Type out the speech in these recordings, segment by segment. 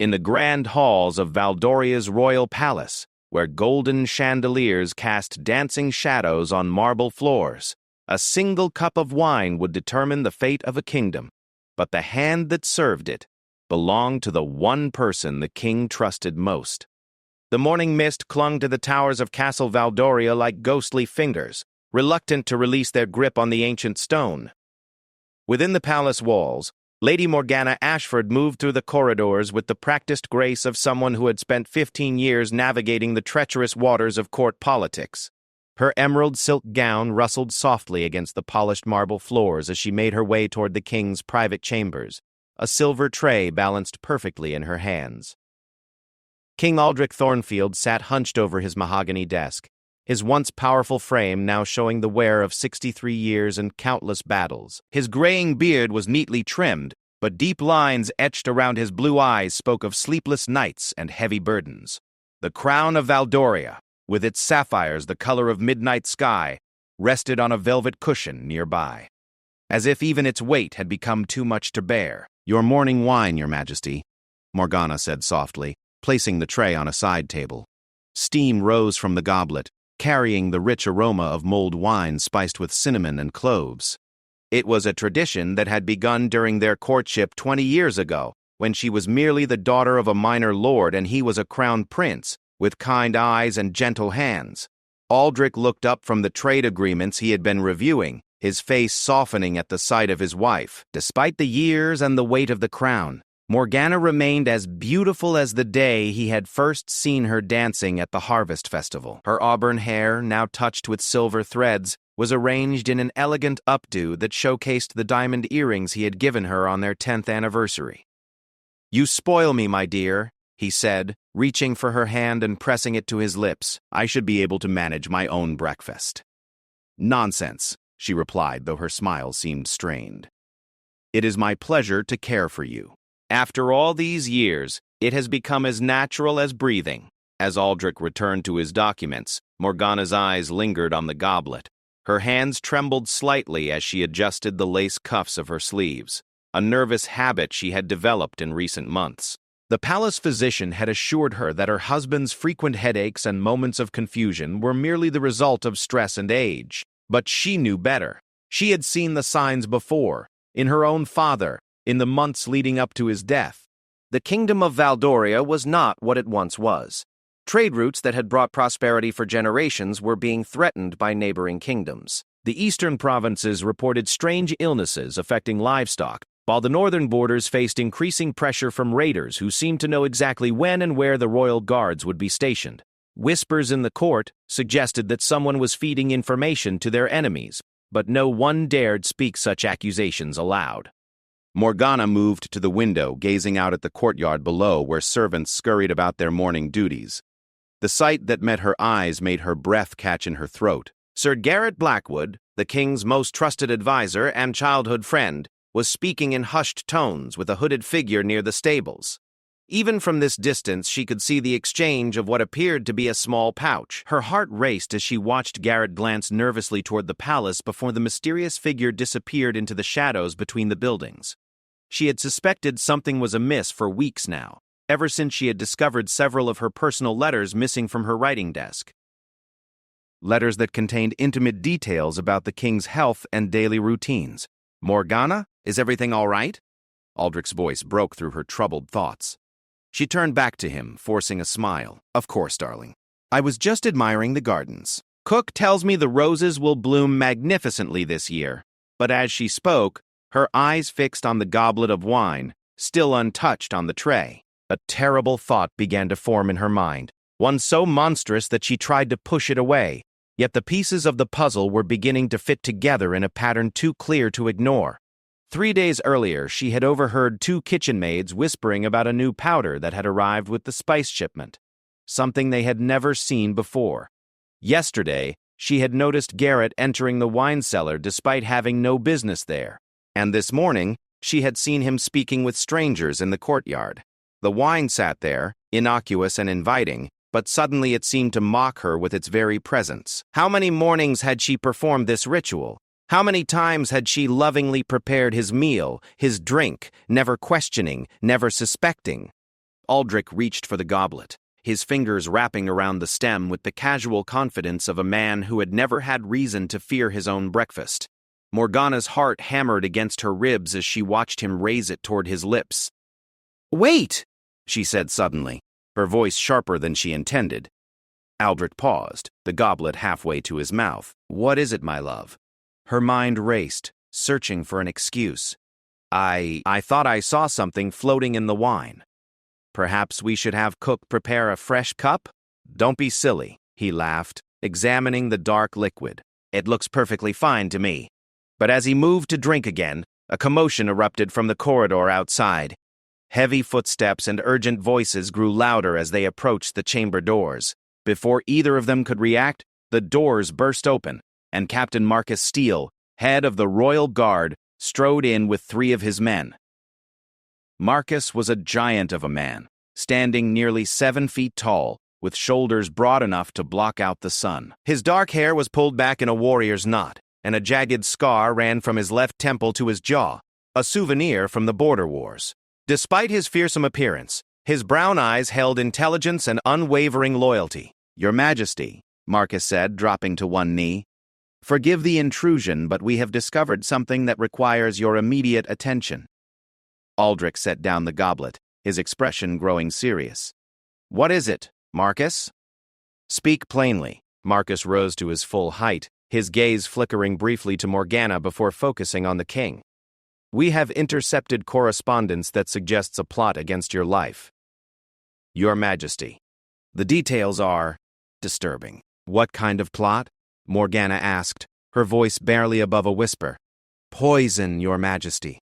in the grand halls of Valdoria's royal palace, where golden chandeliers cast dancing shadows on marble floors. A single cup of wine would determine the fate of a kingdom, but the hand that served it belonged to the one person the king trusted most. The morning mist clung to the towers of Castle Valdoria like ghostly fingers, reluctant to release their grip on the ancient stone. Within the palace walls, Lady Morgana Ashford moved through the corridors with the practiced grace of someone who had spent 15 years navigating the treacherous waters of court politics. Her emerald silk gown rustled softly against the polished marble floors as she made her way toward the king's private chambers, a silver tray balanced perfectly in her hands. King Aldrich Thornfield sat hunched over his mahogany desk, his once powerful frame now showing the wear of 63 years and countless battles. His graying beard was neatly trimmed, but deep lines etched around his blue eyes spoke of sleepless nights and heavy burdens. The crown of Valdoria, with its sapphires the color of midnight sky, rested on a velvet cushion nearby, as if even its weight had become too much to bear. "Your morning wine, Your Majesty," Morgana said softly, placing the tray on a side table. Steam rose from the goblet, carrying the rich aroma of mulled wine spiced with cinnamon and cloves. It was a tradition that had begun during their courtship 20 years ago, when she was merely the daughter of a minor lord and he was a crown prince, with kind eyes and gentle hands. Aldrich looked up from the trade agreements he had been reviewing, his face softening at the sight of his wife. Despite the years and the weight of the crown, Morgana remained as beautiful as the day he had first seen her dancing at the Harvest Festival. Her auburn hair, now touched with silver threads, was arranged in an elegant updo that showcased the diamond earrings he had given her on their 10th anniversary. "You spoil me, my dear," he said, reaching for her hand and pressing it to his lips. "I should be able to manage my own breakfast." "Nonsense," she replied, though her smile seemed strained. "It is my pleasure to care for you. After all these years, it has become as natural as breathing." As Aldrich returned to his documents, Morgana's eyes lingered on the goblet. Her hands trembled slightly as she adjusted the lace cuffs of her sleeves, a nervous habit she had developed in recent months. The palace physician had assured her that her husband's frequent headaches and moments of confusion were merely the result of stress and age. But she knew better. She had seen the signs before, in her own father, in the months leading up to his death. The kingdom of Valdoria was not what it once was. Trade routes that had brought prosperity for generations were being threatened by neighboring kingdoms. The eastern provinces reported strange illnesses affecting livestock, while the northern borders faced increasing pressure from raiders who seemed to know exactly when and where the royal guards would be stationed. Whispers in the court suggested that someone was feeding information to their enemies, but no one dared speak such accusations aloud. Morgana moved to the window, gazing out at the courtyard below where servants scurried about their morning duties. The sight that met her eyes made her breath catch in her throat. Sir Garrett Blackwood, the king's most trusted advisor and childhood friend, was speaking in hushed tones with a hooded figure near the stables. Even from this distance, she could see the exchange of what appeared to be a small pouch. Her heart raced as she watched Garrett glance nervously toward the palace before the mysterious figure disappeared into the shadows between the buildings. She had suspected something was amiss for weeks now, ever since she had discovered several of her personal letters missing from her writing desk. Letters that contained intimate details about the king's health and daily routines. "Morgana, is everything all right?" Aldrich's voice broke through her troubled thoughts. She turned back to him, forcing a smile. "Of course, darling. I was just admiring the gardens. Cook tells me the roses will bloom magnificently this year." But as she spoke, her eyes fixed on the goblet of wine, still untouched on the tray. A terrible thought began to form in her mind, one so monstrous that she tried to push it away, yet the pieces of the puzzle were beginning to fit together in a pattern too clear to ignore. 3 days earlier, she had overheard 2 kitchen maids whispering about a new powder that had arrived with the spice shipment, something they had never seen before. Yesterday, she had noticed Garrett entering the wine cellar despite having no business there. And this morning, she had seen him speaking with strangers in the courtyard. The wine sat there, innocuous and inviting, but suddenly it seemed to mock her with its very presence. How many mornings had she performed this ritual? How many times had she lovingly prepared his meal, his drink, never questioning, never suspecting? Aldrich reached for the goblet, his fingers wrapping around the stem with the casual confidence of a man who had never had reason to fear his own breakfast. Morgana's heart hammered against her ribs as she watched him raise it toward his lips. "Wait!" she said suddenly, her voice sharper than she intended. Aldrich paused, the goblet halfway to his mouth. "What is it, my love?" Her mind raced, searching for an excuse. I thought I saw something floating in the wine. Perhaps we should have cook prepare a fresh cup? Don't be silly, he laughed, examining the dark liquid. It looks perfectly fine to me. But as he moved to drink again, a commotion erupted from the corridor outside. Heavy footsteps and urgent voices grew louder as they approached the chamber doors. Before either of them could react, the doors burst open, and Captain Marcus Steele, head of the Royal Guard, strode in with 3 of his men. Marcus was a giant of a man, standing nearly 7 feet tall, with shoulders broad enough to block out the sun. His dark hair was pulled back in a warrior's knot, and a jagged scar ran from his left temple to his jaw, a souvenir from the border wars. Despite his fearsome appearance, his brown eyes held intelligence and unwavering loyalty. "Your Majesty," Marcus said, dropping to one knee, "forgive the intrusion, but we have discovered something that requires your immediate attention." Aldrich set down the goblet, his expression growing serious. "What is it, Marcus?" "Speak plainly." Marcus rose to his full height, his gaze flickering briefly to Morgana before focusing on the king. "We have intercepted correspondence that suggests a plot against your life." "Your Majesty." "The details are disturbing." "What kind of plot?" Morgana asked, her voice barely above a whisper. "Poison, Your Majesty,"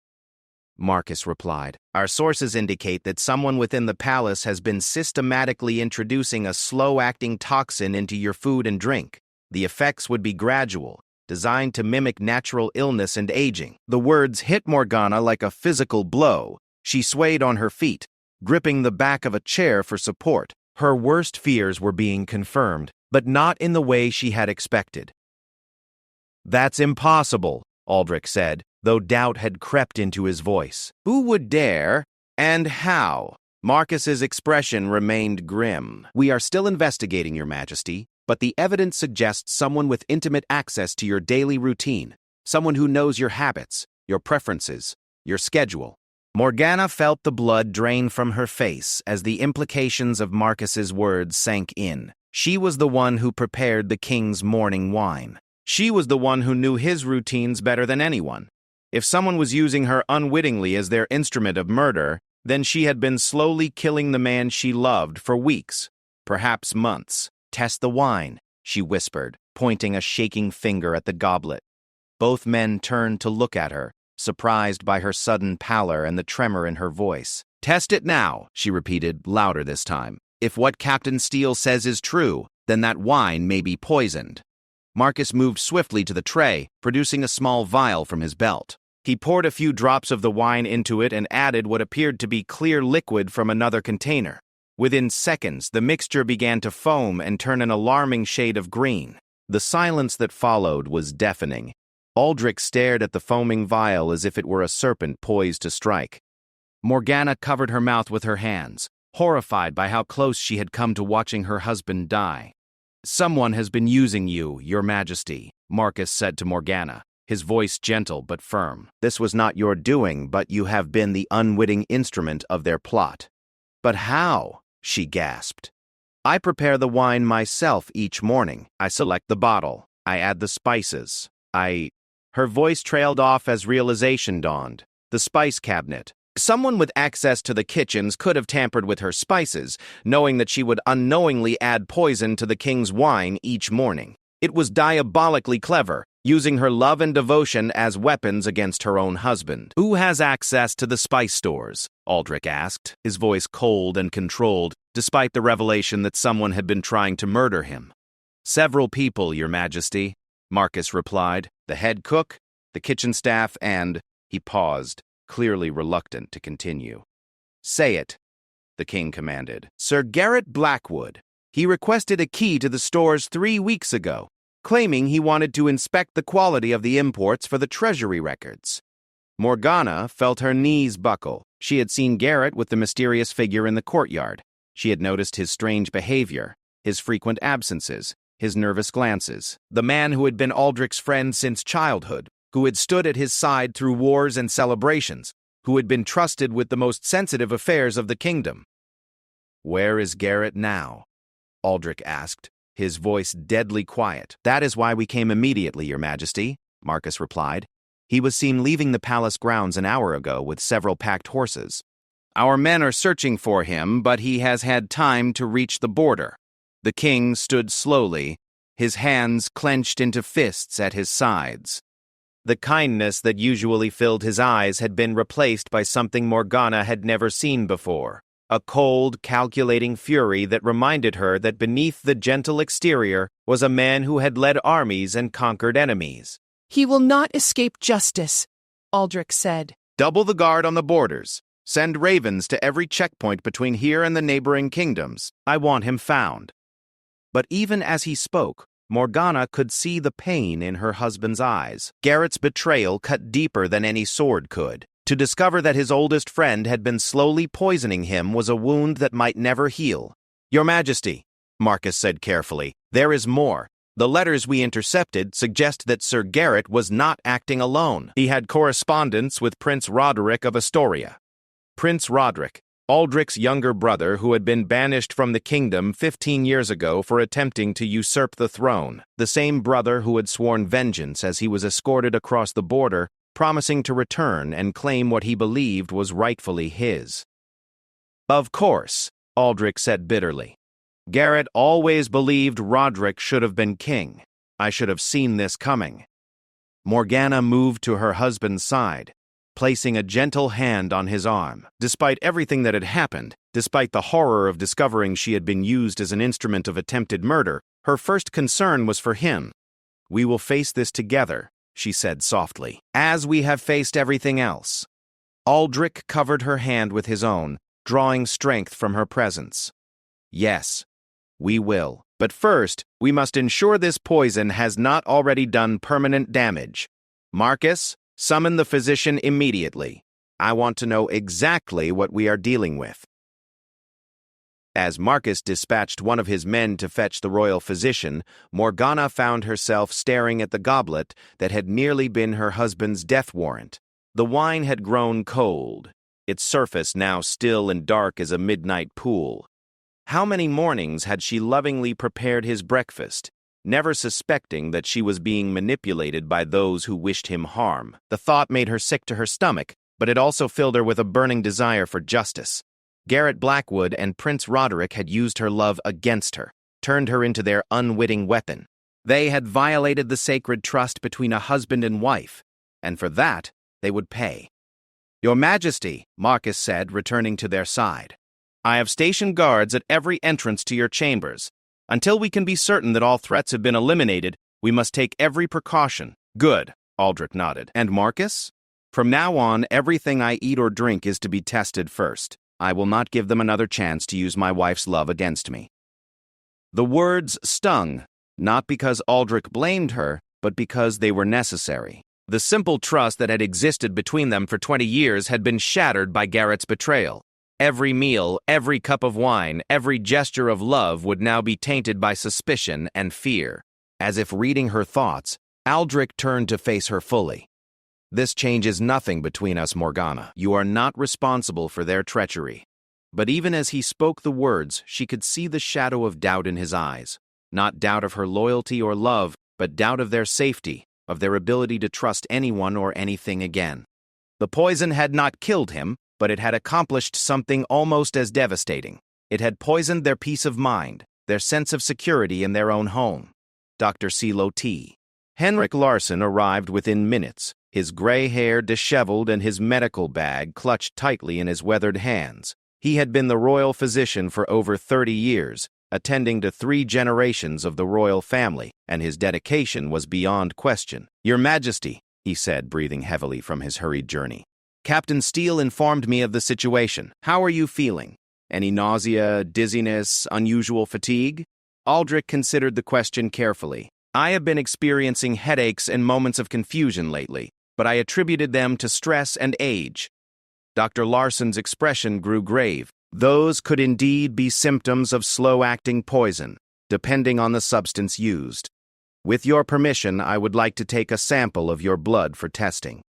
Marcus replied. "Our sources indicate that someone within the palace has been systematically introducing a slow-acting toxin into your food and drink. The effects would be gradual, designed to mimic natural illness and aging." The words hit Morgana like a physical blow. She swayed on her feet, gripping the back of a chair for support. Her worst fears were being confirmed, but not in the way she had expected. "That's impossible," Aldrich said, though doubt had crept into his voice. "Who would dare, and how?" Marcus's expression remained grim. "We are still investigating, Your Majesty, but the evidence suggests someone with intimate access to your daily routine, someone who knows your habits, your preferences, your schedule." Morgana felt the blood drain from her face as the implications of Marcus's words sank in. She was the one who prepared the king's morning wine. She was the one who knew his routines better than anyone. If someone was using her unwittingly as their instrument of murder, then she had been slowly killing the man she loved for weeks, perhaps months. "Test the wine," she whispered, pointing a shaking finger at the goblet. Both men turned to look at her, surprised by her sudden pallor and the tremor in her voice. "Test it now," she repeated, louder this time. "If what Captain Steele says is true, then that wine may be poisoned." Marcus moved swiftly to the tray, producing a small vial from his belt. He poured a few drops of the wine into it and added what appeared to be clear liquid from another container. Within seconds, the mixture began to foam and turn an alarming shade of green. The silence that followed was deafening. Aldrich stared at the foaming vial as if it were a serpent poised to strike. Morgana covered her mouth with her hands, horrified by how close she had come to watching her husband die. "Someone has been using you, Your Majesty," Marcus said to Morgana, his voice gentle but firm. "This was not your doing, but you have been the unwitting instrument of their plot." "But how?" she gasped. "I prepare the wine myself each morning. I select the bottle. I add the spices. Her voice trailed off as realization dawned. The spice cabinet. Someone with access to the kitchens could have tampered with her spices, knowing that she would unknowingly add poison to the king's wine each morning. It was diabolically clever, using her love and devotion as weapons against her own husband. "Who has access to the spice stores?" Aldrich asked, his voice cold and controlled, despite the revelation that someone had been trying to murder him. "Several people, Your Majesty," Marcus replied. "The head cook, the kitchen staff, and—" He paused, clearly reluctant to continue. "Say it," the king commanded. "Sir Garrett Blackwood. He requested a key to the stores 3 weeks ago, claiming he wanted to inspect the quality of the imports for the treasury records." Morgana felt her knees buckle. She had seen Garrett with the mysterious figure in the courtyard. She had noticed his strange behavior, his frequent absences, his nervous glances. The man who had been Aldrich's friend since childhood, who had stood at his side through wars and celebrations, who had been trusted with the most sensitive affairs of the kingdom. "Where is Garrett now?" Aldrich asked, his voice deadly quiet. "That is why we came immediately, Your Majesty," Marcus replied. "He was seen leaving the palace grounds an hour ago with several packed horses. Our men are searching for him, but he has had time to reach the border." The king stood slowly, his hands clenched into fists at his sides. The kindness that usually filled his eyes had been replaced by something Morgana had never seen before. A cold, calculating fury that reminded her that beneath the gentle exterior was a man who had led armies and conquered enemies. "He will not escape justice," Aldrich said. "Double the guard on the borders. Send ravens to every checkpoint between here and the neighboring kingdoms. I want him found." But even as he spoke, Morgana could see the pain in her husband's eyes. Garrett's betrayal cut deeper than any sword could. To discover that his oldest friend had been slowly poisoning him was a wound that might never heal. "Your Majesty," Marcus said carefully, "there is more. The letters we intercepted suggest that Sir Garrett was not acting alone. He had correspondence with Prince Roderick of Astoria." Prince Roderick, Aldrich's younger brother who had been banished from the kingdom 15 years ago for attempting to usurp the throne. The same brother who had sworn vengeance as he was escorted across the border, promising to return and claim what he believed was rightfully his. "Of course," Aldrich said bitterly. "Garrett always believed Roderick should have been king. I should have seen this coming." Morgana moved to her husband's side, placing a gentle hand on his arm. Despite everything that had happened, despite the horror of discovering she had been used as an instrument of attempted murder, her first concern was for him. "We will face this together," she said softly, "as we have faced everything else." Aldrich covered her hand with his own, drawing strength from her presence. "Yes, we will. But first, we must ensure this poison has not already done permanent damage. Marcus, summon the physician immediately. I want to know exactly what we are dealing with." As Marcus dispatched one of his men to fetch the royal physician, Morgana found herself staring at the goblet that had nearly been her husband's death warrant. The wine had grown cold, its surface now still and dark as a midnight pool. How many mornings had she lovingly prepared his breakfast, never suspecting that she was being manipulated by those who wished him harm. The thought made her sick to her stomach, but it also filled her with a burning desire for justice. Garrett Blackwood and Prince Roderick had used her love against her, turned her into their unwitting weapon. They had violated the sacred trust between a husband and wife, and for that, they would pay. "Your Majesty," Marcus said, returning to their side, "I have stationed guards at every entrance to your chambers. Until we can be certain that all threats have been eliminated, we must take every precaution." "Good," Aldrich nodded. "And Marcus? From now on, everything I eat or drink is to be tested first. I will not give them another chance to use my wife's love against me." The words stung, not because Aldrich blamed her, but because they were necessary. The simple trust that had existed between them for 20 years had been shattered by Garrett's betrayal. Every meal, every cup of wine, every gesture of love would now be tainted by suspicion and fear. As if reading her thoughts, Aldrich turned to face her fully. "This changes nothing between us, Morgana. You are not responsible for their treachery." But even as he spoke the words, she could see the shadow of doubt in his eyes. Not doubt of her loyalty or love, but doubt of their safety, of their ability to trust anyone or anything again. The poison had not killed him, but it had accomplished something almost as devastating. It had poisoned their peace of mind, their sense of security in their own home. Dr. CeeLo T. Henrik Larsson arrived within minutes, his gray hair disheveled and his medical bag clutched tightly in his weathered hands. He had been the royal physician for over 30 years, attending to 3 generations of the royal family, and his dedication was beyond question. "Your Majesty," he said, breathing heavily from his hurried journey. "Captain Steele informed me of the situation. How are you feeling? Any nausea, dizziness, unusual fatigue?" Aldrich considered the question carefully. "I have been experiencing headaches and moments of confusion lately, but I attributed them to stress and age." Dr. Larson's expression grew grave. Those could indeed be symptoms of slow-acting poison, depending on the substance used. With your permission, I would like to take a sample of your blood for testing.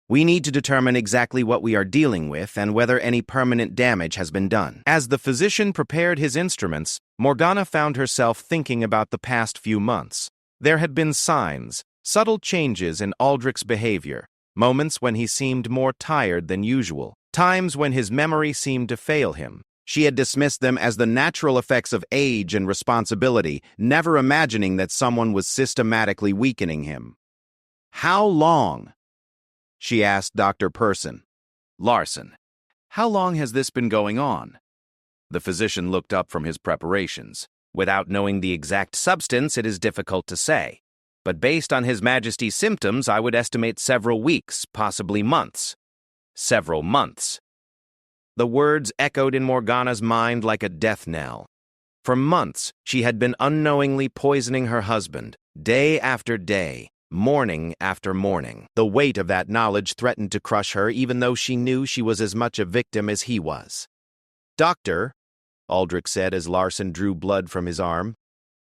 We need to determine exactly what we are dealing with and whether any permanent damage has been done. As the physician prepared his instruments, Morgana found herself thinking about the past few months. There had been signs, subtle changes in Aldrich's behavior, moments when he seemed more tired than usual, times when his memory seemed to fail him. She had dismissed them as the natural effects of age and responsibility, never imagining that someone was systematically weakening him. "How long?" she asked Dr. Larson. "How long has this been going on?" The physician looked up from his preparations. Without knowing the exact substance, it is difficult to say. But based on His Majesty's symptoms, I would estimate several weeks, possibly months. Several months. The words echoed in Morgana's mind like a death knell. For months, she had been unknowingly poisoning her husband, day after day, morning after morning. The weight of that knowledge threatened to crush her, even though she knew she was as much a victim as he was. "Doctor," Aldrich said as Larson drew blood from his arm,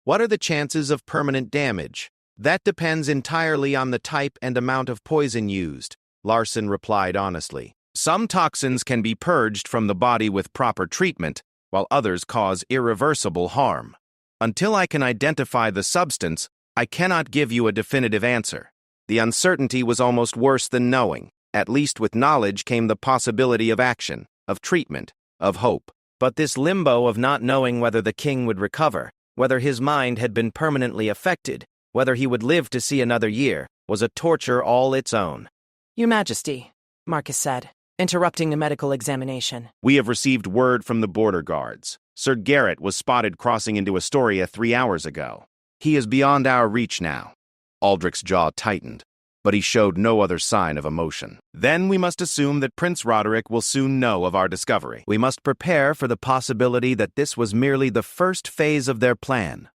"what are the chances of permanent damage?" "That depends entirely on the type and amount of poison used," Larson replied honestly. "Some toxins can be purged from the body with proper treatment, while others cause irreversible harm. Until I can identify the substance, I cannot give you a definitive answer." The uncertainty was almost worse than knowing. At least with knowledge came the possibility of action, of treatment, of hope. But this limbo of not knowing whether the king would recover, whether his mind had been permanently affected, whether he would live to see another year, was a torture all its own. Your Majesty, Marcus said, interrupting the medical examination. "We have received word from the border guards. Sir Garrett was spotted crossing into Astoria 3 hours ago. He is beyond our reach now." Aldrich's jaw tightened, but he showed no other sign of emotion. "Then we must assume that Prince Roderick will soon know of our discovery. We must prepare for the possibility that this was merely the first phase of their plan."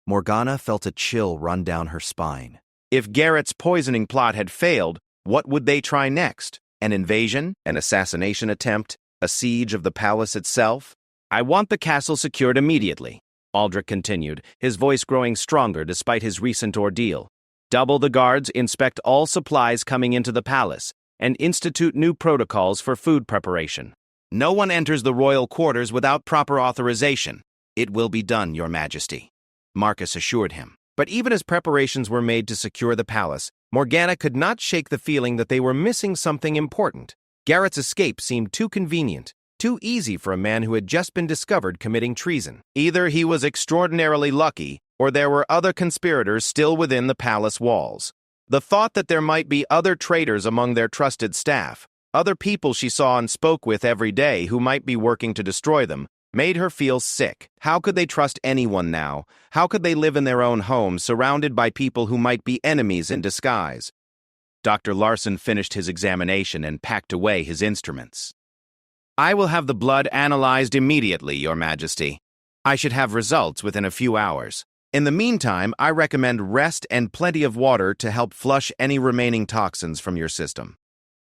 Morgana felt a chill run down her spine. If Garrett's poisoning plot had failed, what would they try next? An invasion? An assassination attempt? A siege of the palace itself? "I want the castle secured immediately," Aldrich continued, his voice growing stronger despite his recent ordeal. "Double the guards, inspect all supplies coming into the palace, and institute new protocols for food preparation. No one enters the royal quarters without proper authorization." "It will be done, Your Majesty," Marcus assured him. But even as preparations were made to secure the palace, Morgana could not shake the feeling that they were missing something important. Garrett's escape seemed too convenient, too easy for a man who had just been discovered committing treason. Either he was extraordinarily lucky, or there were other conspirators still within the palace walls. The thought that there might be other traitors among their trusted staff, other people she saw and spoke with every day who might be working to destroy them, made her feel sick. How could they trust anyone now? How could they live in their own homes, surrounded by people who might be enemies in disguise? Dr. Larson finished his examination and packed away his instruments. "I will have the blood analyzed immediately, Your Majesty. I should have results within a few hours. In the meantime, I recommend rest and plenty of water to help flush any remaining toxins from your system."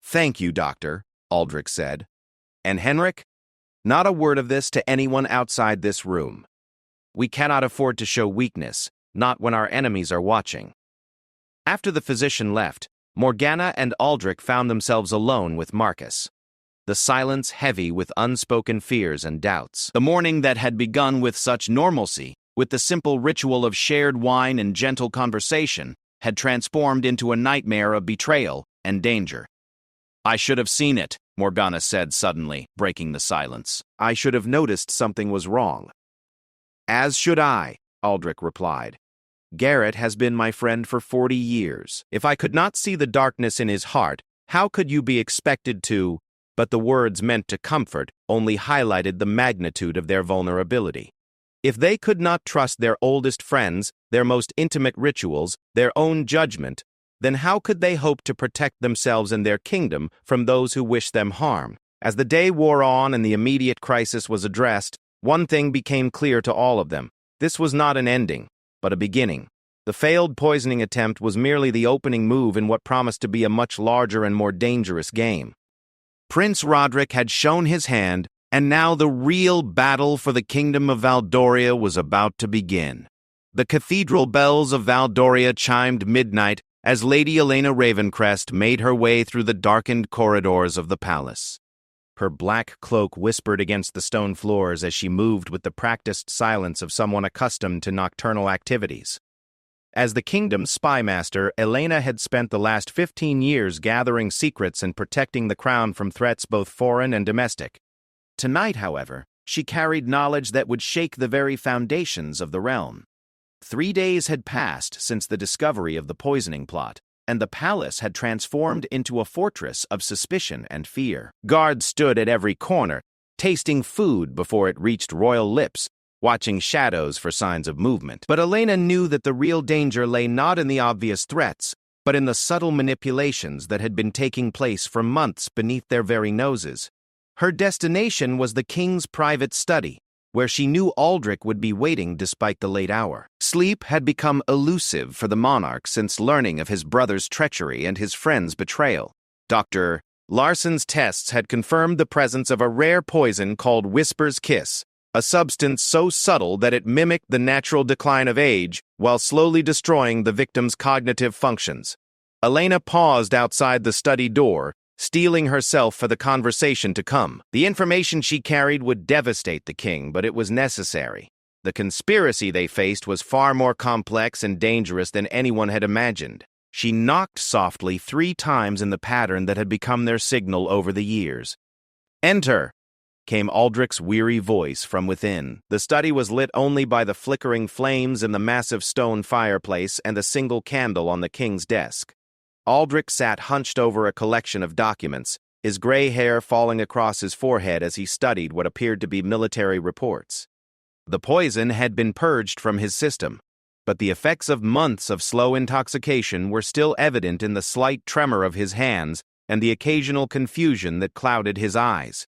"Thank you, Doctor," Aldrich said. "And Henrik? Not a word of this to anyone outside this room. We cannot afford to show weakness, not when our enemies are watching." After the physician left, Morgana and Aldrich found themselves alone with Marcus. The silence heavy with unspoken fears and doubts. The morning that had begun with such normalcy, with the simple ritual of shared wine and gentle conversation, had transformed into a nightmare of betrayal and danger. "I should have seen it," Morgana said suddenly, breaking the silence. "I should have noticed something was wrong." "As should I," Aldrich replied. "Garrett has been my friend for 40 years. If I could not see the darkness in his heart, how could you be expected to?" But the words meant to comfort only highlighted the magnitude of their vulnerability. If they could not trust their oldest friends, their most intimate rituals, their own judgment, then how could they hope to protect themselves and their kingdom from those who wish them harm? As the day wore on and the immediate crisis was addressed, one thing became clear to all of them. This was not an ending, but a beginning. The failed poisoning attempt was merely the opening move in what promised to be a much larger and more dangerous game. Prince Roderick had shown his hand, and now the real battle for the kingdom of Valdoria was about to begin. The cathedral bells of Valdoria chimed midnight as Lady Elena Ravencrest made her way through the darkened corridors of the palace. Her black cloak whispered against the stone floors as she moved with the practiced silence of someone accustomed to nocturnal activities. As the kingdom's spymaster, Elena had spent the last 15 years gathering secrets and protecting the crown from threats both foreign and domestic. Tonight, however, she carried knowledge that would shake the very foundations of the realm. 3 days had passed since the discovery of the poisoning plot, and the palace had transformed into a fortress of suspicion and fear. Guards stood at every corner, tasting food before it reached royal lips, watching shadows for signs of movement. But Elena knew that the real danger lay not in the obvious threats, but in the subtle manipulations that had been taking place for months beneath their very noses. Her destination was the king's private study, where she knew Aldrich would be waiting despite the late hour. Sleep had become elusive for the monarch since learning of his brother's treachery and his friend's betrayal. Dr. Larson's tests had confirmed the presence of a rare poison called Whisper's Kiss, a substance so subtle that it mimicked the natural decline of age while slowly destroying the victim's cognitive functions. Elena paused outside the study door, steeling herself for the conversation to come. The information she carried would devastate the king, but it was necessary. The conspiracy they faced was far more complex and dangerous than anyone had imagined. She knocked softly 3 times in the pattern that had become their signal over the years. "Enter!" came Aldrich's weary voice from within. The study was lit only by the flickering flames in the massive stone fireplace and a single candle on the king's desk. Aldrich sat hunched over a collection of documents, his gray hair falling across his forehead as he studied what appeared to be military reports. The poison had been purged from his system, but the effects of months of slow intoxication were still evident in the slight tremor of his hands and the occasional confusion that clouded his eyes.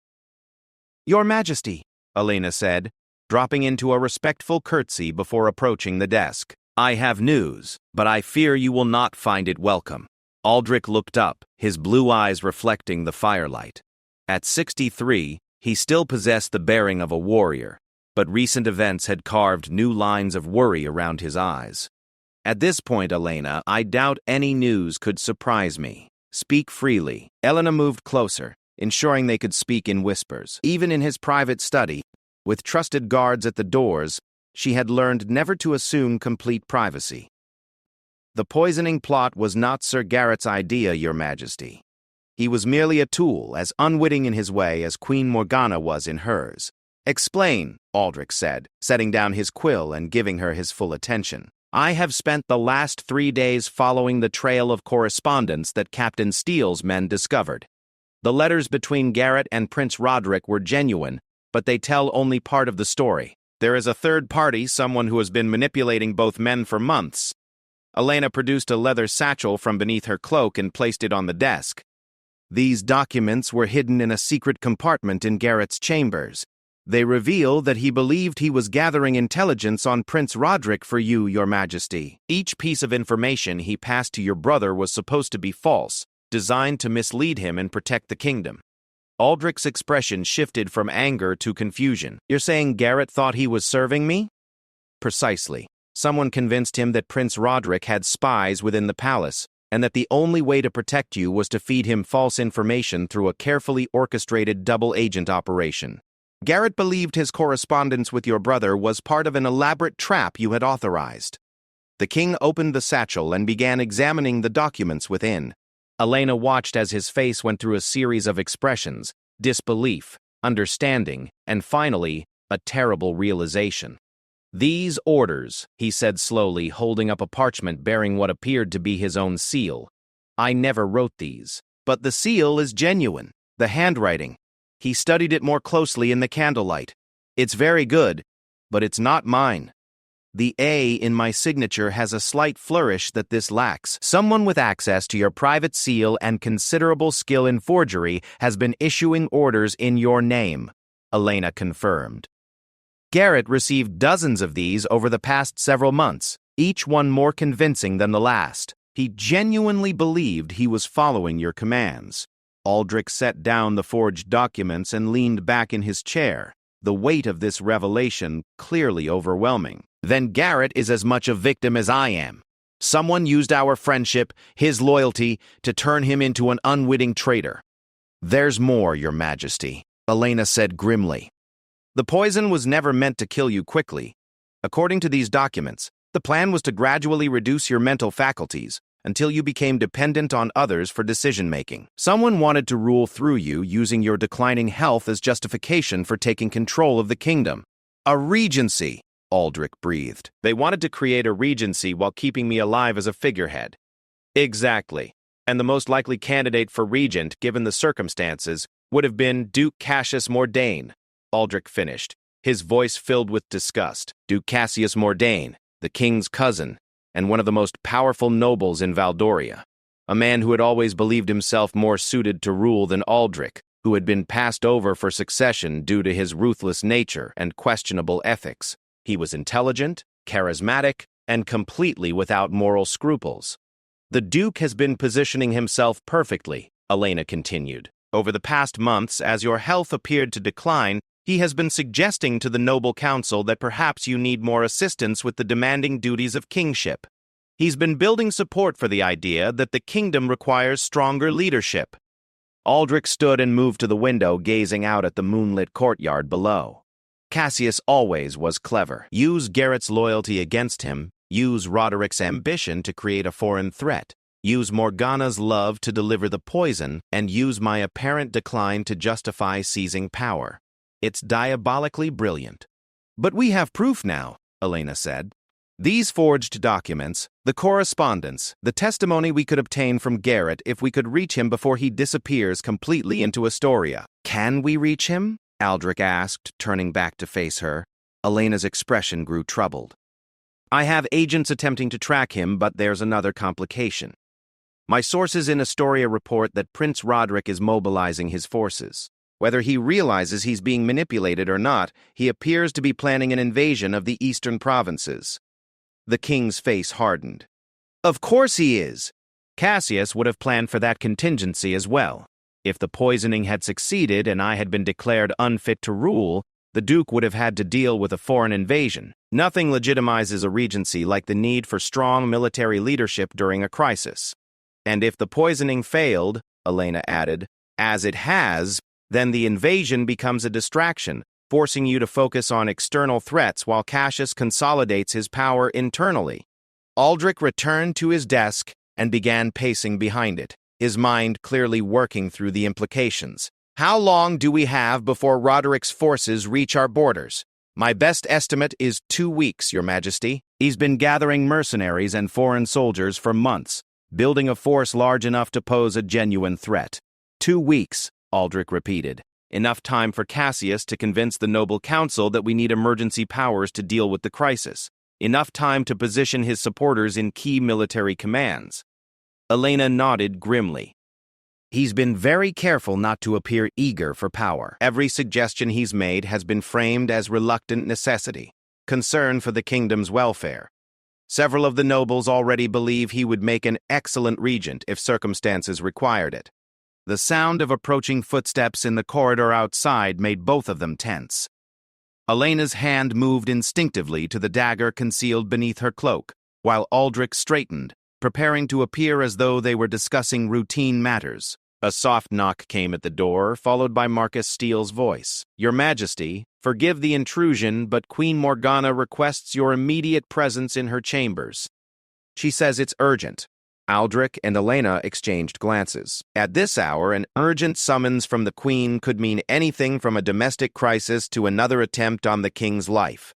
"Your Majesty," Elena said, dropping into a respectful curtsy before approaching the desk. "I have news, but I fear you will not find it welcome." Aldrich looked up, his blue eyes reflecting the firelight. At 63, he still possessed the bearing of a warrior, but recent events had carved new lines of worry around his eyes. "At this point, Elena, I doubt any news could surprise me. Speak freely." Elena moved closer, ensuring they could speak in whispers. Even in his private study, with trusted guards at the doors, she had learned never to assume complete privacy. "The poisoning plot was not Sir Garrett's idea, Your Majesty. He was merely a tool, as unwitting in his way as Queen Morgana was in hers." "Explain," Aldrich said, setting down his quill and giving her his full attention. "I have spent the last 3 days following the trail of correspondence that Captain Steele's men discovered. The letters between Garrett and Prince Roderick were genuine, but they tell only part of the story. There is a third party, someone who has been manipulating both men for months." Elena produced a leather satchel from beneath her cloak and placed it on the desk. "These documents were hidden in a secret compartment in Garrett's chambers. They reveal that he believed he was gathering intelligence on Prince Roderick for you, Your Majesty. Each piece of information he passed to your brother was supposed to be false, designed to mislead him and protect the kingdom." Aldrich's expression shifted from anger to confusion. "You're saying Garrett thought he was serving me?" "Precisely. Someone convinced him that Prince Roderick had spies within the palace, and that the only way to protect you was to feed him false information through a carefully orchestrated double-agent operation. Garrett believed his correspondence with your brother was part of an elaborate trap you had authorized." The king opened the satchel and began examining the documents within. Elena watched as his face went through a series of expressions: disbelief, understanding, and finally, a terrible realization. "These orders," he said slowly, holding up a parchment bearing what appeared to be his own seal. "I never wrote these. But the seal is genuine. The handwriting. He studied it more closely in the candlelight. It's very good, but it's not mine. The A in my signature has a slight flourish that this lacks. Someone with access to your private seal and considerable skill in forgery has been issuing orders in your name," Elena confirmed. "Garrett received dozens of these over the past several months, each one more convincing than the last. He genuinely believed he was following your commands." Aldrich set down the forged documents and leaned back in his chair, the weight of this revelation clearly overwhelming. Then Garrett is as much a victim as I am. Someone used our friendship, his loyalty, to turn him into an unwitting traitor. There's more, Your Majesty, Elena said grimly. The poison was never meant to kill you quickly. According to these documents, the plan was to gradually reduce your mental faculties until you became dependent on others for decision-making. Someone wanted to rule through you using your declining health as justification for taking control of the kingdom. A regency, Aldrich breathed. They wanted to create a regency while keeping me alive as a figurehead. Exactly. And the most likely candidate for regent, given the circumstances, would have been Duke Cassius Mordain, Aldrich finished, his voice filled with disgust. Duke Cassius Mordain, the king's cousin, and one of the most powerful nobles in Valdoria. A man who had always believed himself more suited to rule than Aldrich, who had been passed over for succession due to his ruthless nature and questionable ethics. He was intelligent, charismatic, and completely without moral scruples. The Duke has been positioning himself perfectly, Elena continued. Over the past months, as your health appeared to decline, he has been suggesting to the noble council that perhaps you need more assistance with the demanding duties of kingship. He's been building support for the idea that the kingdom requires stronger leadership. Aldrich stood and moved to the window, gazing out at the moonlit courtyard below. Cassius always was clever. Use Garrett's loyalty against him, use Roderick's ambition to create a foreign threat, use Morgana's love to deliver the poison, and use my apparent decline to justify seizing power. It's diabolically brilliant. But we have proof now, Elena said. These forged documents, the correspondence, the testimony we could obtain from Garrett if we could reach him before he disappears completely into Astoria. Can we reach him? Aldrich asked, turning back to face her. Elena's expression grew troubled. I have agents attempting to track him, but there's another complication. My sources in Astoria report that Prince Roderick is mobilizing his forces. Whether he realizes he's being manipulated or not, he appears to be planning an invasion of the eastern provinces. The king's face hardened. Of course he is. Cassius would have planned for that contingency as well. If the poisoning had succeeded and I had been declared unfit to rule, the Duke would have had to deal with a foreign invasion. Nothing legitimizes a regency like the need for strong military leadership during a crisis. And if the poisoning failed, Elena added, as it has, then the invasion becomes a distraction, forcing you to focus on external threats while Cassius consolidates his power internally. Aldrich returned to his desk and began pacing behind it, his mind clearly working through the implications. How long do we have before Roderick's forces reach our borders? My best estimate is 2 weeks, Your Majesty. He's been gathering mercenaries and foreign soldiers for months, building a force large enough to pose a genuine threat. 2 weeks, Aldrich repeated. Enough time for Cassius to convince the noble council that we need emergency powers to deal with the crisis. Enough time to position his supporters in key military commands. Elena nodded grimly. He's been very careful not to appear eager for power. Every suggestion he's made has been framed as reluctant necessity, concern for the kingdom's welfare. Several of the nobles already believe he would make an excellent regent if circumstances required it. The sound of approaching footsteps in the corridor outside made both of them tense. Elena's hand moved instinctively to the dagger concealed beneath her cloak, while Aldrich straightened, preparing to appear as though they were discussing routine matters. A soft knock came at the door, followed by Marcus Steele's voice. Your Majesty, forgive the intrusion, but Queen Morgana requests your immediate presence in her chambers. She says it's urgent. Aldrich and Elena exchanged glances. At this hour, an urgent summons from the Queen could mean anything from a domestic crisis to another attempt on the king's life.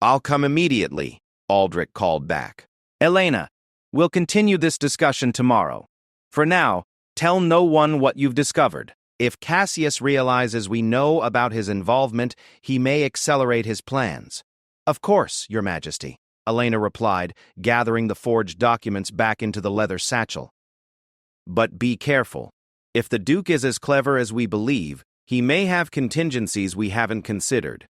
I'll come immediately, Aldrich called back. Elena, we'll continue this discussion tomorrow. For now, tell no one what you've discovered. If Cassius realizes we know about his involvement, he may accelerate his plans. Of course, Your Majesty, Elena replied, gathering the forged documents back into the leather satchel. But be careful. If the Duke is as clever as we believe, he may have contingencies we haven't considered.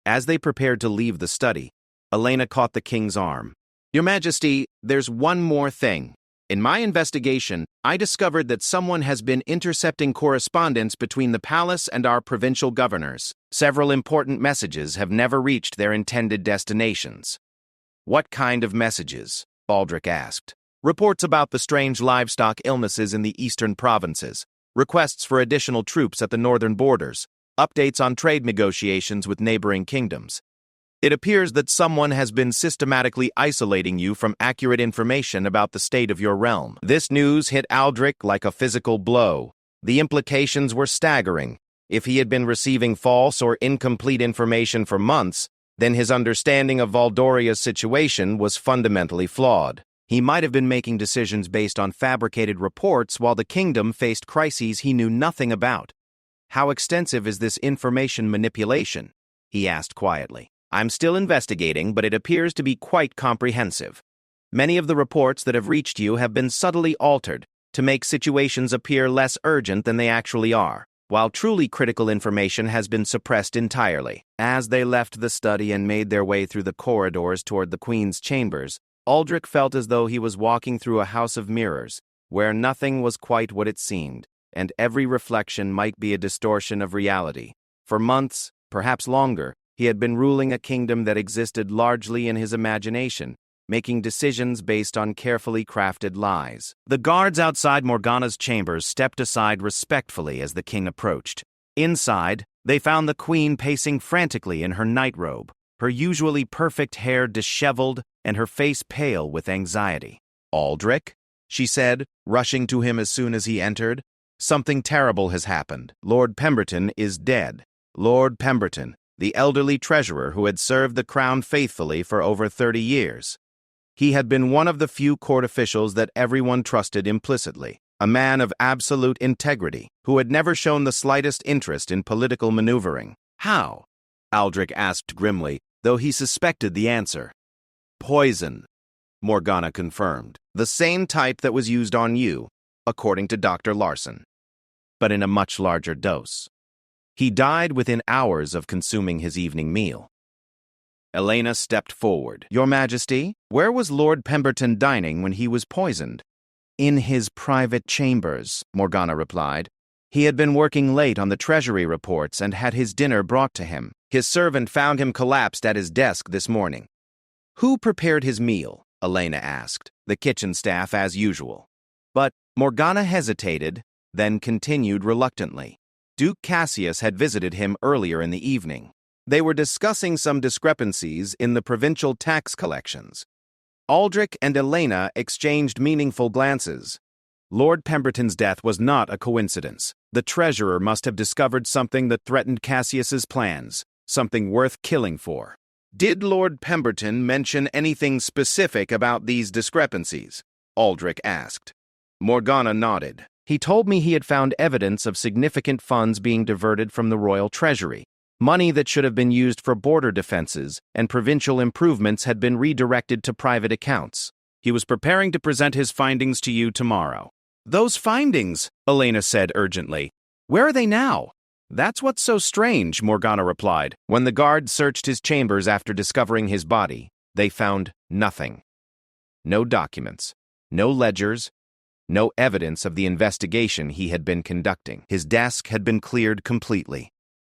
As they prepared to leave the study, Elena caught the king's arm. Your Majesty, there's one more thing. In my investigation, I discovered that someone has been intercepting correspondence between the palace and our provincial governors. Several important messages have never reached their intended destinations. What kind of messages? Aldrich asked. Reports about the strange livestock illnesses in the eastern provinces, requests for additional troops at the northern borders, updates on trade negotiations with neighboring kingdoms. It appears that someone has been systematically isolating you from accurate information about the state of your realm. This news hit Aldrich like a physical blow. The implications were staggering. If he had been receiving false or incomplete information for months, then his understanding of Valdoria's situation was fundamentally flawed. He might have been making decisions based on fabricated reports while the kingdom faced crises he knew nothing about. How extensive is this information manipulation? He asked quietly. I'm still investigating, but it appears to be quite comprehensive. Many of the reports that have reached you have been subtly altered to make situations appear less urgent than they actually are, while truly critical information has been suppressed entirely. As they left the study and made their way through the corridors toward the Queen's chambers, Aldrich felt as though he was walking through a house of mirrors, where nothing was quite what it seemed, and every reflection might be a distortion of reality. For months, perhaps longer, he had been ruling a kingdom that existed largely in his imagination, making decisions based on carefully crafted lies. The guards outside Morgana's chambers stepped aside respectfully as the king approached. Inside, they found the queen pacing frantically in her nightrobe, her usually perfect hair disheveled and her face pale with anxiety. "Aldrich?" she said, rushing to him as soon as he entered. "Something terrible has happened. Lord Pemberton is dead." Lord Pemberton, the elderly treasurer who had served the crown faithfully for over 30 years. He had been one of the few court officials that everyone trusted implicitly, a man of absolute integrity who had never shown the slightest interest in political maneuvering. "How?" Aldrich asked grimly, though he suspected the answer. "Poison," Morgana confirmed. "The same type that was used on you, according to Dr. Larson, but in a much larger dose. He died within hours of consuming his evening meal." Elena stepped forward. "Your Majesty, where was Lord Pemberton dining when he was poisoned?" "In his private chambers," Morgana replied. "He had been working late on the treasury reports and had his dinner brought to him. His servant found him collapsed at his desk this morning." "Who prepared his meal?" Elena asked. "The kitchen staff as usual." But Morgana hesitated, then continued reluctantly. Duke Cassius had visited him earlier in the evening. They were discussing some discrepancies in the provincial tax collections. Aldrich and Elena exchanged meaningful glances. Lord Pemberton's death was not a coincidence. The treasurer must have discovered something that threatened Cassius's plans, something worth killing for. "Did Lord Pemberton mention anything specific about these discrepancies?" Aldrich asked. Morgana nodded. "He told me he had found evidence of significant funds being diverted from the royal treasury. Money that should have been used for border defenses and provincial improvements had been redirected to private accounts. He was preparing to present his findings to you tomorrow." "Those findings," Elena said urgently. "Where are they now?" "That's what's so strange," Morgana replied. "When the guards searched his chambers after discovering his body, they found nothing. No documents, no ledgers, no evidence of the investigation he had been conducting. His desk had been cleared completely."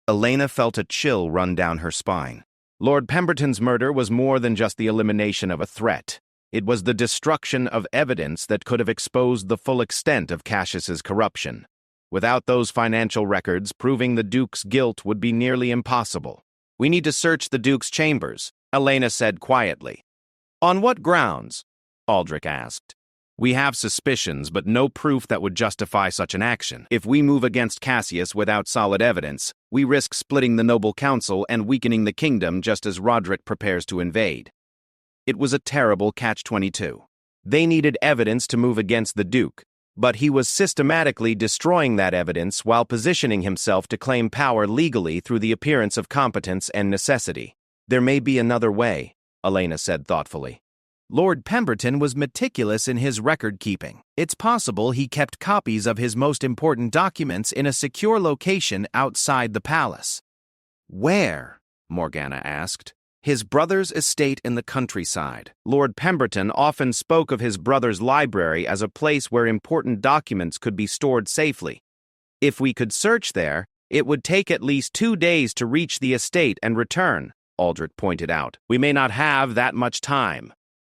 Elena felt a chill run down her spine. Lord Pemberton's murder was more than just the elimination of a threat. It was the destruction of evidence that could have exposed the full extent of Cassius's corruption. Without those financial records, proving the Duke's guilt would be nearly impossible. "We need to search the Duke's chambers," Elena said quietly. "On what grounds?" Aldrich asked. "We have suspicions, but no proof that would justify such an action. If we move against Cassius without solid evidence, we risk splitting the noble council and weakening the kingdom just as Roderick prepares to invade." It was a terrible catch-22. They needed evidence to move against the Duke, but he was systematically destroying that evidence while positioning himself to claim power legally through the appearance of competence and necessity. "There may be another way," Elena said thoughtfully. "Lord Pemberton was meticulous in his record-keeping. It's possible he kept copies of his most important documents in a secure location outside the palace." "Where?" Morgana asked. His brother's estate in the countryside. Lord Pemberton often spoke of his brother's library as a place where important documents could be stored safely. If we could search there, it would take at least 2 days to reach the estate and return, Aldrich pointed out. We may not have that much time.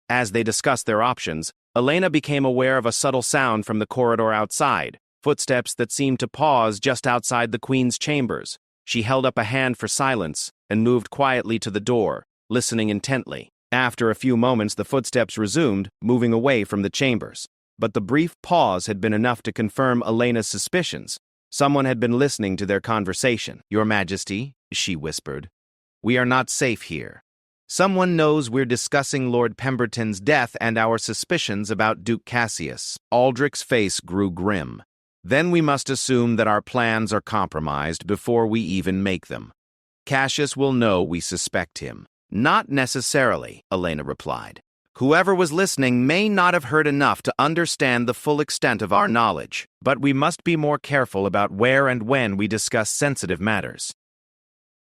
As they discussed their options, Elena became aware of a subtle sound from the corridor outside, footsteps that seemed to pause just outside the Queen's chambers. She held up a hand for silence and moved quietly to the door, listening intently. After a few moments, the footsteps resumed, moving away from the chambers. But the brief pause had been enough to confirm Elena's suspicions. Someone had been listening to their conversation. "Your Majesty," she whispered, "we are not safe here. Someone knows we're discussing Lord Pemberton's death and our suspicions about Duke Cassius." Aldrich's face grew grim. "Then we must assume that our plans are compromised before we even make them. Cassius will know we suspect him." "Not necessarily," Elena replied. "Whoever was listening may not have heard enough to understand the full extent of our knowledge, but we must be more careful about where and when we discuss sensitive matters."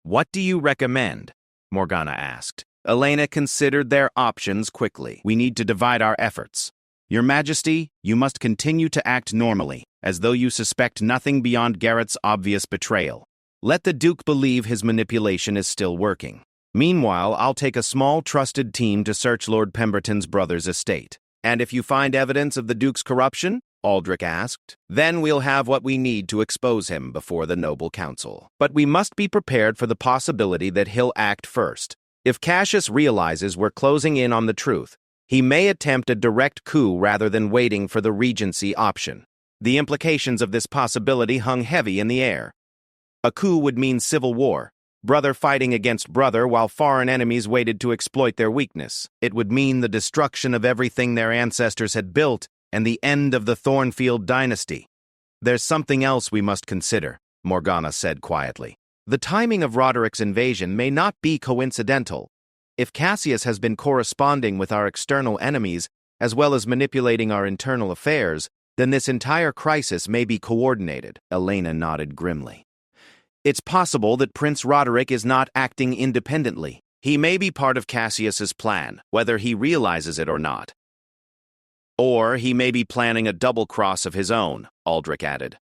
"What do you recommend?" Morgana asked. Elena considered their options quickly. "We need to divide our efforts. Your Majesty, you must continue to act normally, as though you suspect nothing beyond Garrett's obvious betrayal. Let the Duke believe his manipulation is still working. Meanwhile, I'll take a small trusted team to search Lord Pemberton's brother's estate." "And if you find evidence of the Duke's corruption?" Aldrich asked. "Then we'll have what we need to expose him before the noble council. But we must be prepared for the possibility that he'll act first. If Cassius realizes we're closing in on the truth, he may attempt a direct coup rather than waiting for the Regency option." The implications of this possibility hung heavy in the air. A coup would mean civil war, brother fighting against brother while foreign enemies waited to exploit their weakness. It would mean the destruction of everything their ancestors had built and the end of the Thornfield dynasty. "There's something else we must consider," Morgana said quietly. "The timing of Roderick's invasion may not be coincidental. If Cassius has been corresponding with our external enemies, as well as manipulating our internal affairs, then this entire crisis may be coordinated." Elena nodded grimly. "It's possible that Prince Roderick is not acting independently. He may be part of Cassius's plan, whether he realizes it or not. Or he may be planning a double cross of his own," Aldrich added.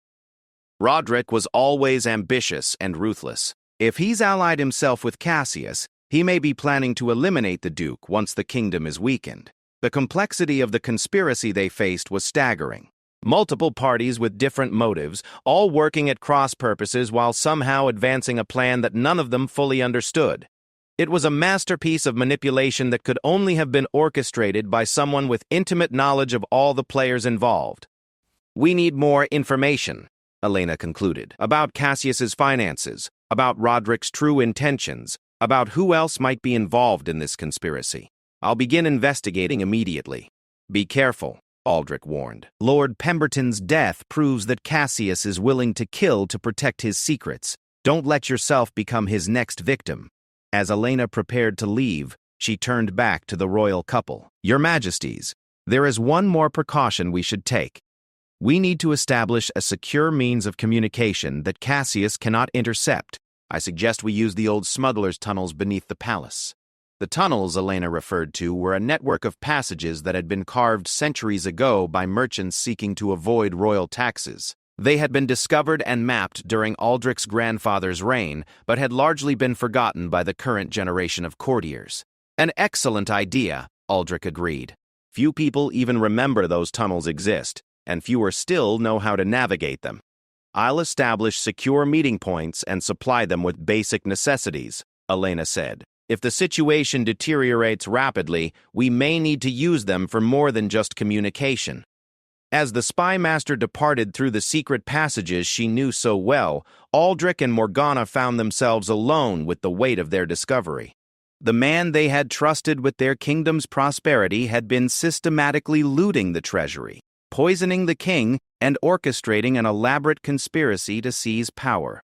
"Roderick was always ambitious and ruthless. If he's allied himself with Cassius, he may be planning to eliminate the Duke once the kingdom is weakened." The complexity of the conspiracy they faced was staggering. Multiple parties with different motives, all working at cross purposes while somehow advancing a plan that none of them fully understood. It was a masterpiece of manipulation that could only have been orchestrated by someone with intimate knowledge of all the players involved. "We need more information," Elena concluded, "about Cassius's finances, about Roderick's true intentions, about who else might be involved in this conspiracy. I'll begin investigating immediately." "Be careful," Aldrich warned. "Lord Pemberton's death proves that Cassius is willing to kill to protect his secrets. Don't let yourself become his next victim." As Elena prepared to leave, she turned back to the royal couple. "Your Majesties, there is one more precaution we should take. We need to establish a secure means of communication that Cassius cannot intercept. I suggest we use the old smugglers' tunnels beneath the palace." The tunnels Elena referred to were a network of passages that had been carved centuries ago by merchants seeking to avoid royal taxes. They had been discovered and mapped during Aldrich's grandfather's reign, but had largely been forgotten by the current generation of courtiers. "An excellent idea," Aldrich agreed. "Few people even remember those tunnels exist, and fewer still know how to navigate them. I'll establish secure meeting points and supply them with basic necessities," Elena said. "If the situation deteriorates rapidly, we may need to use them for more than just communication." As the spy master departed through the secret passages she knew so well, Aldrich and Morgana found themselves alone with the weight of their discovery. The man they had trusted with their kingdom's prosperity had been systematically looting the treasury, poisoning the king, and orchestrating an elaborate conspiracy to seize power.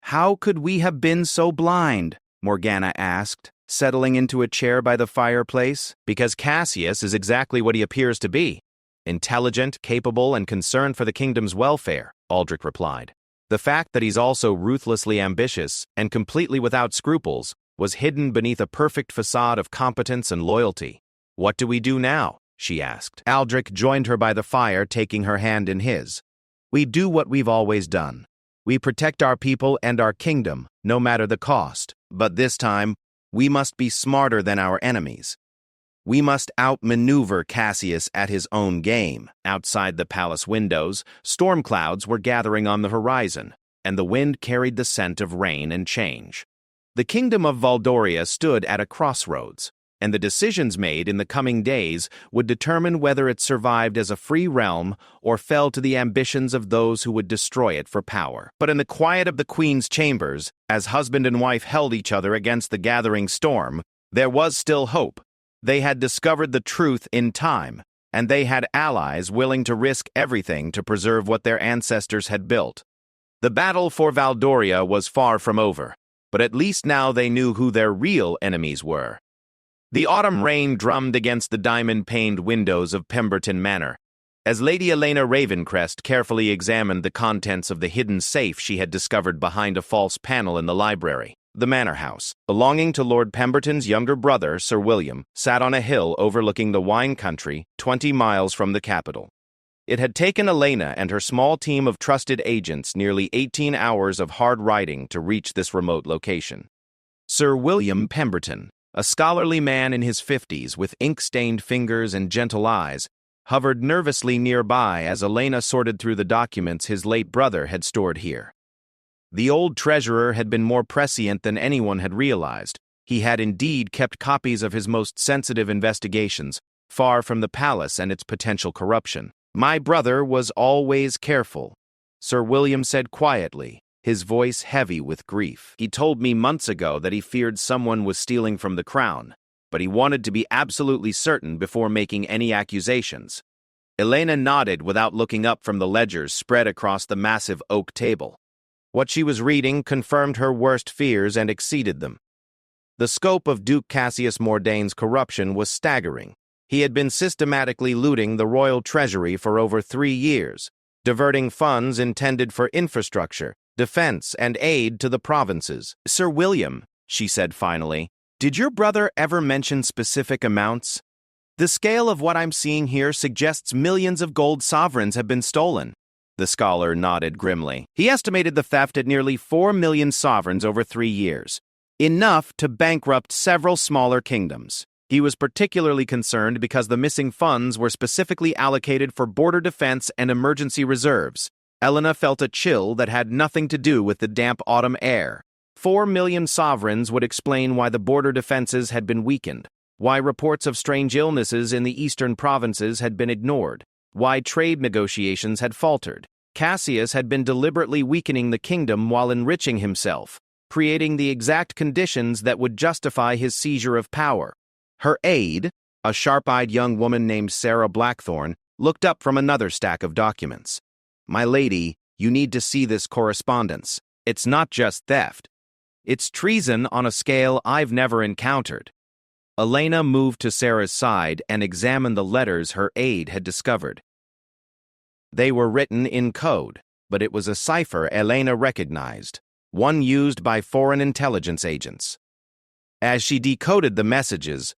"How could we have been so blind?" Morgana asked, settling into a chair by the fireplace. "Because Cassius is exactly what he appears to be. Intelligent, capable, and concerned for the kingdom's welfare," Aldrich replied. "The fact that he's also ruthlessly ambitious and completely without scruples was hidden beneath a perfect facade of competence and loyalty. "What do we do now?" she asked. Aldrich joined her by the fire, taking her hand in his. "We do what we've always done. We protect our people and our kingdom, no matter the cost. But this time, we must be smarter than our enemies. We must outmaneuver Cassius at his own game." Outside the palace windows, storm clouds were gathering on the horizon, and the wind carried the scent of rain and change. The kingdom of Valdoria stood at a crossroads, and the decisions made in the coming days would determine whether it survived as a free realm or fell to the ambitions of those who would destroy it for power. But in the quiet of the queen's chambers, as husband and wife held each other against the gathering storm, there was still hope. They had discovered the truth in time, and they had allies willing to risk everything to preserve what their ancestors had built. The battle for Valdoria was far from over, but at least now they knew who their real enemies were. The autumn rain drummed against the diamond-paned windows of Pemberton Manor, as Lady Elena Ravencrest carefully examined the contents of the hidden safe she had discovered behind a false panel in the library. The manor house, belonging to Lord Pemberton's younger brother, Sir William, sat on a hill overlooking the wine country 20 miles from the capital. It had taken Elena and her small team of trusted agents nearly 18 hours of hard riding to reach this remote location. Sir William Pemberton, a scholarly man in his 50s with ink-stained fingers and gentle eyes, hovered nervously nearby as Elena sorted through the documents his late brother had stored here. The old treasurer had been more prescient than anyone had realized. He had indeed kept copies of his most sensitive investigations, far from the palace and its potential corruption. "My brother was always careful," Sir William said quietly, his voice heavy with grief. "He told me months ago that he feared someone was stealing from the crown, but he wanted to be absolutely certain before making any accusations." Elena nodded without looking up from the ledgers spread across the massive oak table. What she was reading confirmed her worst fears and exceeded them. The scope of Duke Cassius Mordane's corruption was staggering. He had been systematically looting the royal treasury for over 3 years, diverting funds intended for infrastructure, defense, and aid to the provinces. "Sir William," she said finally, "did your brother ever mention specific amounts? The scale of what I'm seeing here suggests millions of gold sovereigns have been stolen." The scholar nodded grimly. "He estimated the theft at nearly 4 million sovereigns over 3 years, enough to bankrupt several smaller kingdoms. He was particularly concerned because the missing funds were specifically allocated for border defense and emergency reserves." Elena felt a chill that had nothing to do with the damp autumn air. 4 million sovereigns would explain why the border defenses had been weakened, why reports of strange illnesses in the eastern provinces had been ignored, why trade negotiations had faltered. Cassius had been deliberately weakening the kingdom while enriching himself, creating the exact conditions that would justify his seizure of power. Her aide, a sharp-eyed young woman named Sarah Blackthorne, looked up from another stack of documents. "My lady, you need to see this correspondence. It's not just theft. It's treason on a scale I've never encountered." Elena moved to Sarah's side and examined the letters her aide had discovered. They were written in code, but it was a cipher Elena recognized, one used by foreign intelligence agents. As she decoded the messages,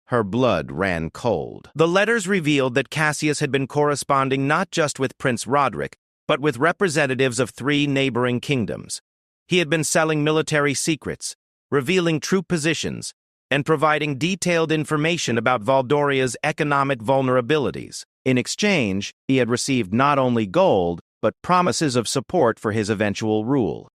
her blood ran cold. The letters revealed that Cassius had been corresponding not just with Prince Roderick, but with representatives of 3 neighboring kingdoms. He had been selling military secrets, revealing troop positions, and providing detailed information about Valdoria's economic vulnerabilities. In exchange, he had received not only gold, but promises of support for his eventual rule.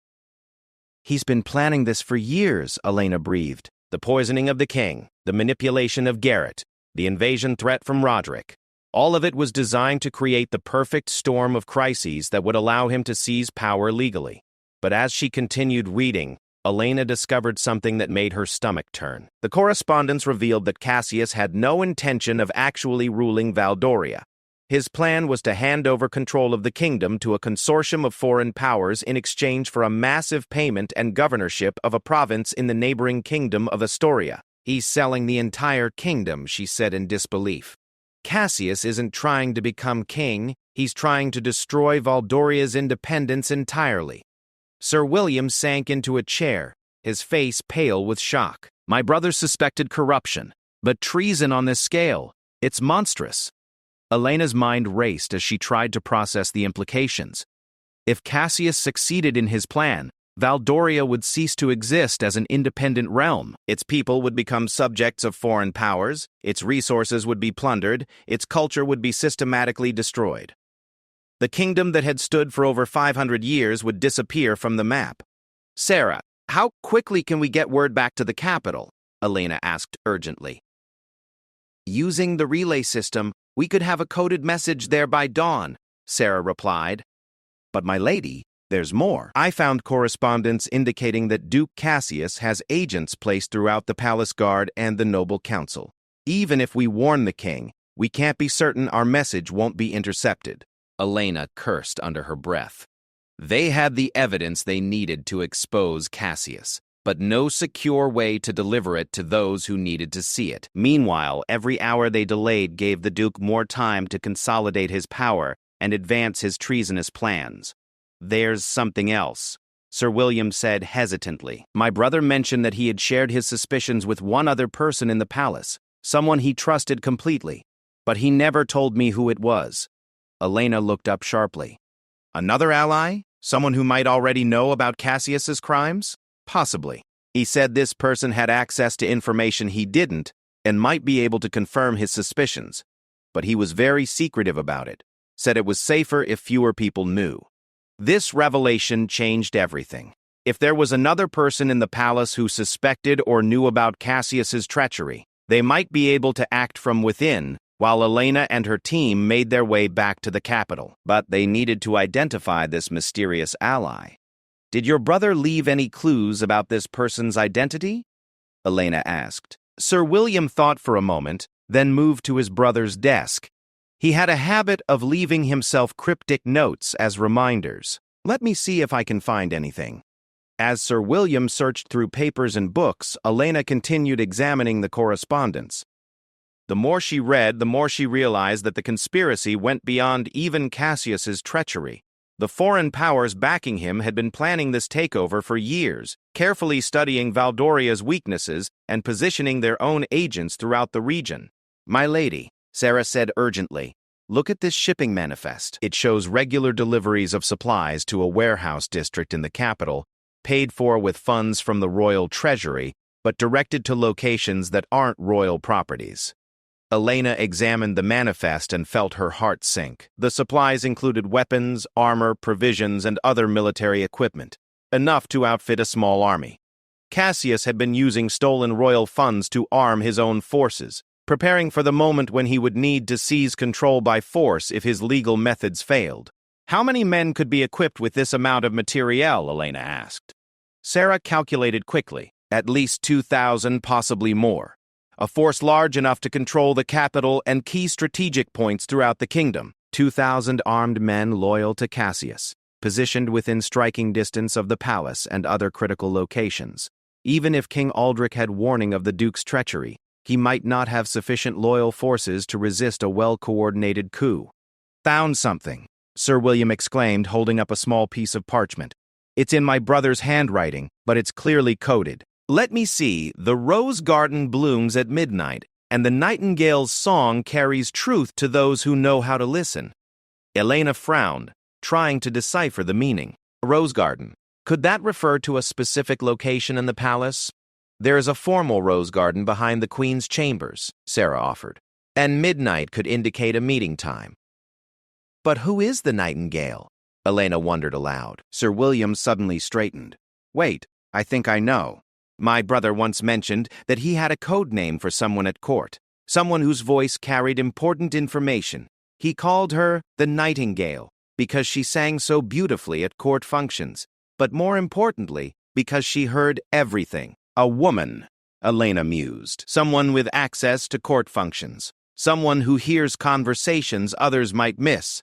"He's been planning this for years," Elena breathed. The poisoning of the king, the manipulation of Garrett, the invasion threat from Roderick. All of it was designed to create the perfect storm of crises that would allow him to seize power legally. But as she continued reading, Elena discovered something that made her stomach turn. The correspondence revealed that Cassius had no intention of actually ruling Valdoria. His plan was to hand over control of the kingdom to a consortium of foreign powers in exchange for a massive payment and governorship of a province in the neighboring kingdom of Astoria. "He's selling the entire kingdom," she said in disbelief. "Cassius isn't trying to become king, he's trying to destroy Valdoria's independence entirely." Sir William sank into a chair, his face pale with shock. My brother suspected corruption, but treason on this scale, it's monstrous. Elena's mind raced as she tried to process the implications. If Cassius succeeded in his plan, Valdoria would cease to exist as an independent realm. Its people would become subjects of foreign powers, its resources would be plundered, its culture would be systematically destroyed. The kingdom that had stood for over 500 years would disappear from the map. Sarah, how quickly can we get word back to the capital? Elena asked urgently. Using the relay system, we could have a coded message there by dawn, Sarah replied. But my lady, there's more. I found correspondence indicating that Duke Cassius has agents placed throughout the palace guard and the noble council. Even if we warn the king, we can't be certain our message won't be intercepted. Elena cursed under her breath. They had the evidence they needed to expose Cassius, but no secure way to deliver it to those who needed to see it. Meanwhile, every hour they delayed gave the Duke more time to consolidate his power and advance his treasonous plans. There's something else, Sir William said hesitantly. My brother mentioned that he had shared his suspicions with one other person in the palace, someone he trusted completely, but he never told me who it was. Elena looked up sharply. Another ally? Someone who might already know about Cassius's crimes? Possibly. He said this person had access to information he didn't and might be able to confirm his suspicions, but he was very secretive about it, said it was safer if fewer people knew. This revelation changed everything. If there was another person in the palace who suspected or knew about Cassius's treachery, they might be able to act from within, while Elena and her team made their way back to the capital. But they needed to identify this mysterious ally. Did your brother leave any clues about this person's identity? Elena asked. Sir William thought for a moment, then moved to his brother's desk. He had a habit of leaving himself cryptic notes as reminders. Let me see if I can find anything. As Sir William searched through papers and books, Elena continued examining the correspondence. The more she read, the more she realized that the conspiracy went beyond even Cassius's treachery. The foreign powers backing him had been planning this takeover for years, carefully studying Valdoria's weaknesses and positioning their own agents throughout the region. My lady, Sarah said urgently, look at this shipping manifest. It shows regular deliveries of supplies to a warehouse district in the capital, paid for with funds from the royal treasury, but directed to locations that aren't royal properties. Elena examined the manifest and felt her heart sink. The supplies included weapons, armor, provisions, and other military equipment, enough to outfit a small army. Cassius had been using stolen royal funds to arm his own forces, preparing for the moment when he would need to seize control by force if his legal methods failed. How many men could be equipped with this amount of materiel, Elena asked. Sarah calculated quickly. At least 2,000, possibly more. A force large enough to control the capital and key strategic points throughout the kingdom. 2,000 armed men loyal to Cassius, positioned within striking distance of the palace and other critical locations. Even if King Aldrich had warning of the Duke's treachery, he might not have sufficient loyal forces to resist a well-coordinated coup. Found something, Sir William exclaimed, holding up a small piece of parchment. It's in my brother's handwriting, but it's clearly coded. Let me see. The rose garden blooms at midnight, and the nightingale's song carries truth to those who know how to listen. Elena frowned, trying to decipher the meaning. Rose garden. Could that refer to a specific location in the palace? There is a formal rose garden behind the Queen's chambers, Sarah offered, and midnight could indicate a meeting time. But who is the nightingale? Elena wondered aloud. Sir William suddenly straightened. Wait, I think I know. My brother once mentioned that he had a code name for someone at court, someone whose voice carried important information. He called her the Nightingale because she sang so beautifully at court functions, but more importantly, because she heard everything. A woman, Elena mused, someone with access to court functions, someone who hears conversations others might miss.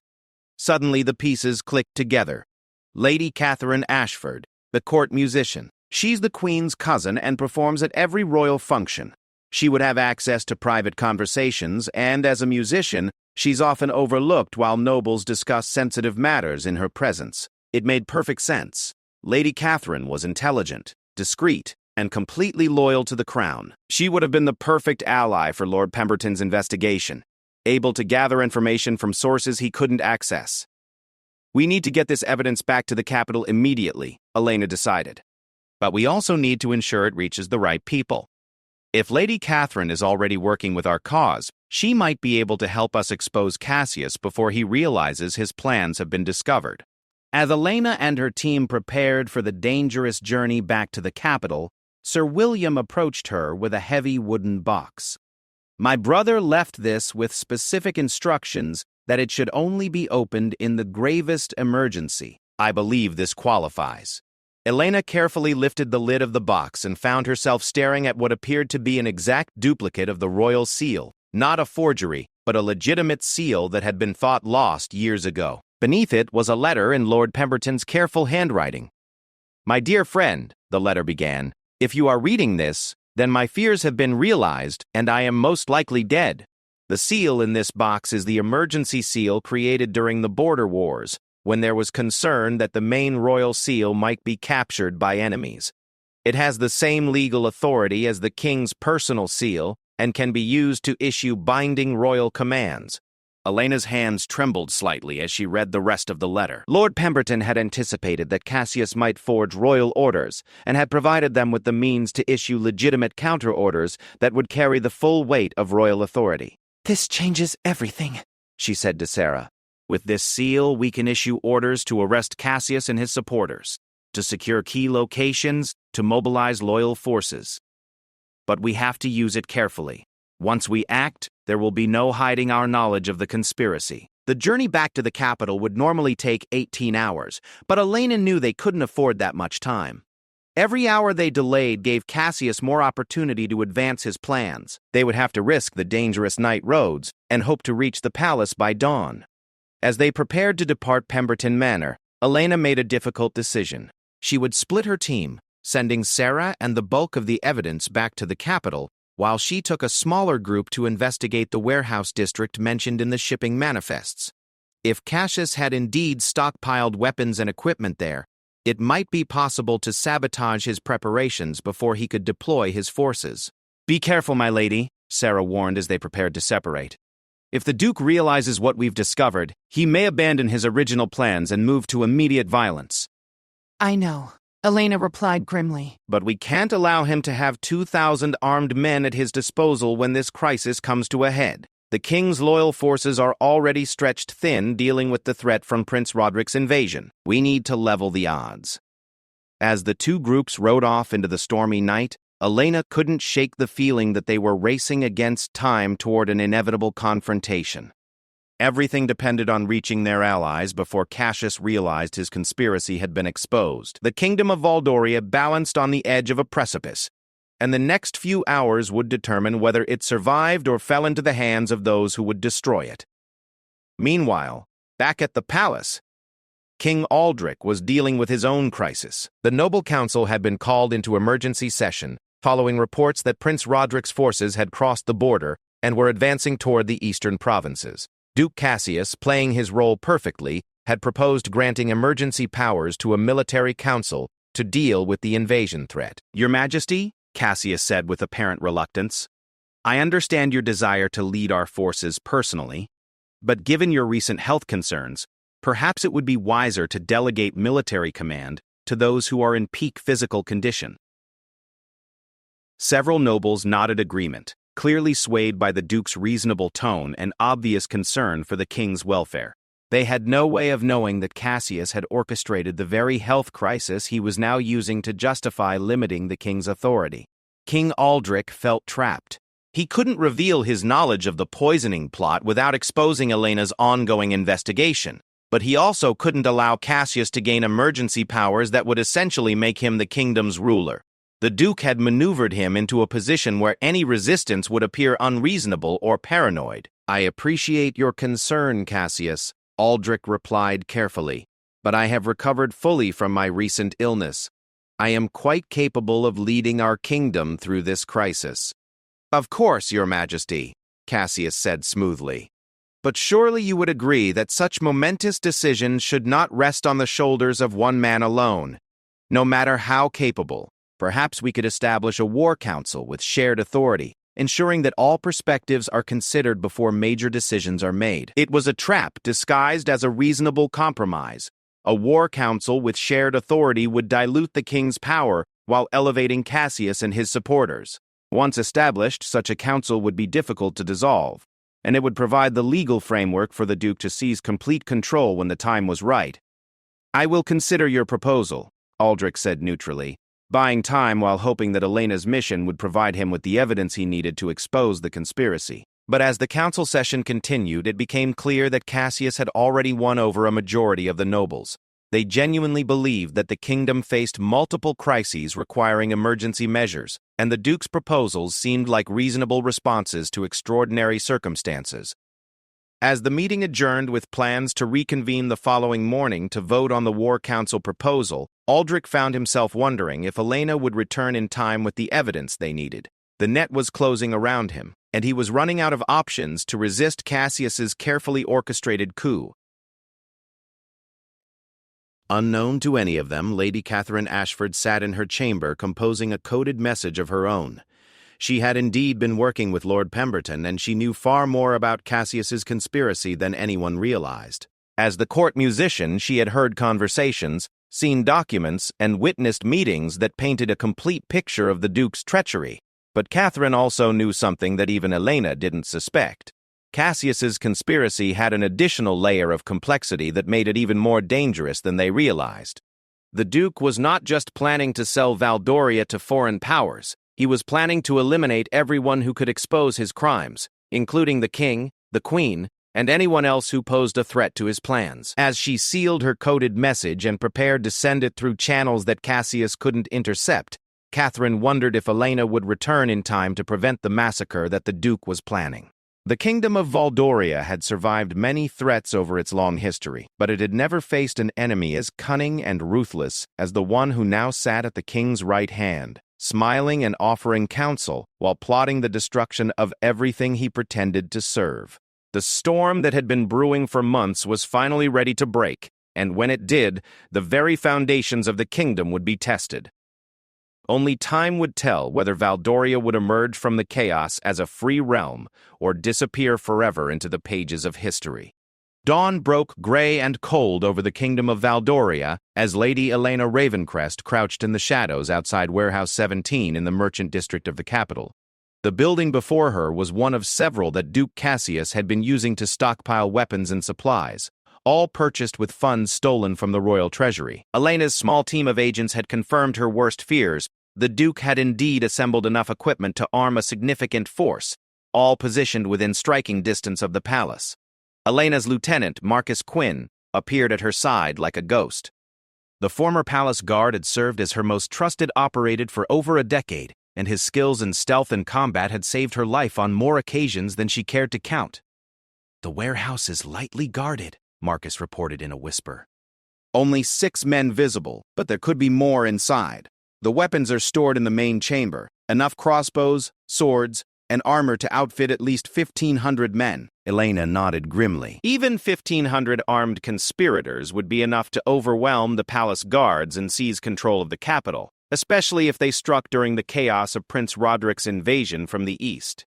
Suddenly the pieces clicked together. Lady Catherine Ashford, the court musician. She's the Queen's cousin and performs at every royal function. She would have access to private conversations, and as a musician, she's often overlooked while nobles discuss sensitive matters in her presence. It made perfect sense. Lady Catherine was intelligent, discreet, and completely loyal to the crown. She would have been the perfect ally for Lord Pemberton's investigation, able to gather information from sources he couldn't access. We need to get this evidence back to the capital immediately, Elena decided. But we also need to ensure it reaches the right people. If Lady Catherine is already working with our cause, she might be able to help us expose Cassius before he realizes his plans have been discovered. As Elena and her team prepared for the dangerous journey back to the capital, Sir William approached her with a heavy wooden box. My brother left this with specific instructions that it should only be opened in the gravest emergency. I believe this qualifies. Elena carefully lifted the lid of the box and found herself staring at what appeared to be an exact duplicate of the royal seal, not a forgery, but a legitimate seal that had been thought lost years ago. Beneath it was a letter in Lord Pemberton's careful handwriting. My dear friend, the letter began, if you are reading this, then my fears have been realized and I am most likely dead. The seal in this box is the emergency seal created during the border wars, when there was concern that the main royal seal might be captured by enemies. It has the same legal authority as the king's personal seal and can be used to issue binding royal commands. Elena's hands trembled slightly as she read the rest of the letter. Lord Pemberton had anticipated that Cassius might forge royal orders and had provided them with the means to issue legitimate counter-orders that would carry the full weight of royal authority. This changes everything, she said to Sarah. With this seal, we can issue orders to arrest Cassius and his supporters, to secure key locations, to mobilize loyal forces. But we have to use it carefully. Once we act, there will be no hiding our knowledge of the conspiracy. The journey back to the capital would normally take 18 hours, but Elena knew they couldn't afford that much time. Every hour they delayed gave Cassius more opportunity to advance his plans. They would have to risk the dangerous night roads and hope to reach the palace by dawn. As they prepared to depart Pemberton Manor, Elena made a difficult decision. She would split her team, sending Sarah and the bulk of the evidence back to the capital, while she took a smaller group to investigate the warehouse district mentioned in the shipping manifests. If Cassius had indeed stockpiled weapons and equipment there, it might be possible to sabotage his preparations before he could deploy his forces. Be careful, my lady, Sarah warned as they prepared to separate. If the Duke realizes what we've discovered, he may abandon his original plans and move to immediate violence. I know, Elena replied grimly. But we can't allow him to have 2,000 armed men at his disposal when this crisis comes to a head. The king's loyal forces are already stretched thin dealing with the threat from Prince Roderick's invasion. We need to level the odds. As the two groups rode off into the stormy night, Elena couldn't shake the feeling that they were racing against time toward an inevitable confrontation. Everything depended on reaching their allies before Cassius realized his conspiracy had been exposed. The kingdom of Valdoria balanced on the edge of a precipice, and the next few hours would determine whether it survived or fell into the hands of those who would destroy it. Meanwhile, back at the palace, King Aldrich was dealing with his own crisis. The Noble Council had been called into emergency session, following reports that Prince Roderick's forces had crossed the border and were advancing toward the eastern provinces. Duke Cassius, playing his role perfectly, had proposed granting emergency powers to a military council to deal with the invasion threat. Your Majesty, Cassius said with apparent reluctance, I understand your desire to lead our forces personally, but given your recent health concerns, perhaps it would be wiser to delegate military command to those who are in peak physical condition. Several nobles nodded agreement, clearly swayed by the Duke's reasonable tone and obvious concern for the king's welfare. They had no way of knowing that Cassius had orchestrated the very health crisis he was now using to justify limiting the king's authority. King Aldrich felt trapped. He couldn't reveal his knowledge of the poisoning plot without exposing Elena's ongoing investigation, but he also couldn't allow Cassius to gain emergency powers that would essentially make him the kingdom's ruler. The Duke had maneuvered him into a position where any resistance would appear unreasonable or paranoid. I appreciate your concern, Cassius, Aldrich replied carefully, but I have recovered fully from my recent illness. I am quite capable of leading our kingdom through this crisis. Of course, Your Majesty, Cassius said smoothly. But surely you would agree that such momentous decisions should not rest on the shoulders of one man alone, no matter how capable. Perhaps we could establish a war council with shared authority, ensuring that all perspectives are considered before major decisions are made. It was a trap disguised as a reasonable compromise. A war council with shared authority would dilute the king's power while elevating Cassius and his supporters. Once established, such a council would be difficult to dissolve, and it would provide the legal framework for the Duke to seize complete control when the time was right. "I will consider your proposal," Aldrich said neutrally, buying time while hoping that Elena's mission would provide him with the evidence he needed to expose the conspiracy. But as the council session continued, it became clear that Cassius had already won over a majority of the nobles. They genuinely believed that the kingdom faced multiple crises requiring emergency measures, and the Duke's proposals seemed like reasonable responses to extraordinary circumstances. As the meeting adjourned with plans to reconvene the following morning to vote on the War Council proposal, Aldrich found himself wondering if Elena would return in time with the evidence they needed. The net was closing around him, and he was running out of options to resist Cassius's carefully orchestrated coup. Unknown to any of them, Lady Catherine Ashford sat in her chamber composing a coded message of her own. She had indeed been working with Lord Pemberton, and she knew far more about Cassius's conspiracy than anyone realized. As the court musician, she had heard conversations, seen documents, and witnessed meetings that painted a complete picture of the Duke's treachery. But Catherine also knew something that even Elena didn't suspect. Cassius's conspiracy had an additional layer of complexity that made it even more dangerous than they realized. The Duke was not just planning to sell Valdoria to foreign powers. He was planning to eliminate everyone who could expose his crimes, including the king, the queen, and anyone else who posed a threat to his plans. As she sealed her coded message and prepared to send it through channels that Cassius couldn't intercept, Catherine wondered if Elena would return in time to prevent the massacre that the Duke was planning. The kingdom of Valdoria had survived many threats over its long history, but it had never faced an enemy as cunning and ruthless as the one who now sat at the king's right hand, smiling and offering counsel while plotting the destruction of everything he pretended to serve. The storm that had been brewing for months was finally ready to break, and when it did, the very foundations of the kingdom would be tested. Only time would tell whether Valdoria would emerge from the chaos as a free realm or disappear forever into the pages of history. Dawn broke gray and cold over the kingdom of Valdoria as Lady Elena Ravencrest crouched in the shadows outside Warehouse 17 in the merchant district of the capital. The building before her was one of several that Duke Cassius had been using to stockpile weapons and supplies, all purchased with funds stolen from the royal treasury. Elena's small team of agents had confirmed her worst fears. The Duke had indeed assembled enough equipment to arm a significant force, all positioned within striking distance of the palace. Elena's lieutenant, Marcus Quinn, appeared at her side like a ghost. The former palace guard had served as her most trusted operator for over a decade, and his skills in stealth and combat had saved her life on more occasions than she cared to count. "The warehouse is lightly guarded," Marcus reported in a whisper. "Only 6 men visible, but there could be more inside. The weapons are stored in the main chamber, enough crossbows, swords, and armor to outfit at least 1,500 men." Elena nodded grimly. Even 1,500 armed conspirators would be enough to overwhelm the palace guards and seize control of the capital, especially if they struck during the chaos of Prince Roderick's invasion from the east.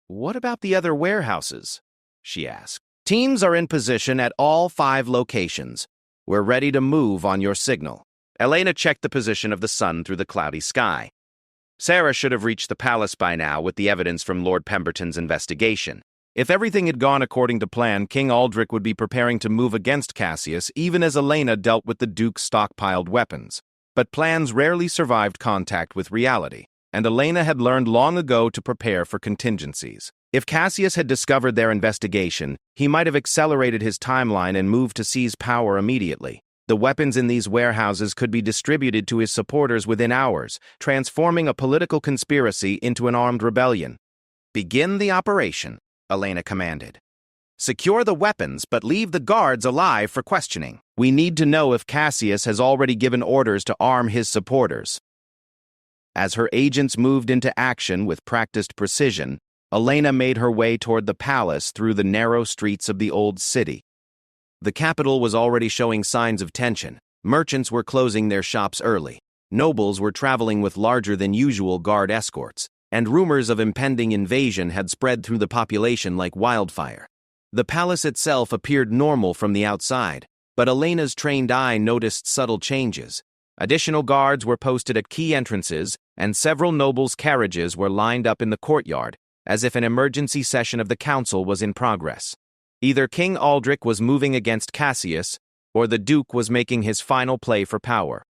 "What about the other warehouses?" she asked. "Teams are in position at all 5 locations. We're ready to move on your signal." Elena checked the position of the sun through the cloudy sky. Sarah should have reached the palace by now with the evidence from Lord Pemberton's investigation. If everything had gone according to plan, King Aldrich would be preparing to move against Cassius even as Elena dealt with the Duke's stockpiled weapons. But plans rarely survived contact with reality, and Elena had learned long ago to prepare for contingencies. If Cassius had discovered their investigation, he might have accelerated his timeline and moved to seize power immediately. The weapons in these warehouses could be distributed to his supporters within hours, transforming a political conspiracy into an armed rebellion. "Begin the operation," Elena commanded. "Secure the weapons, but leave the guards alive for questioning. We need to know if Cassius has already given orders to arm his supporters." As her agents moved into action with practiced precision, Elena made her way toward the palace through the narrow streets of the old city. The capital was already showing signs of tension. Merchants were closing their shops early. Nobles were traveling with larger-than-usual guard escorts, and rumors of impending invasion had spread through the population like wildfire. The palace itself appeared normal from the outside, but Elena's trained eye noticed subtle changes. Additional guards were posted at key entrances, and several nobles' carriages were lined up in the courtyard, as if an emergency session of the council was in progress. Either King Aldrich was moving against Cassius, or the Duke was making his final play for power.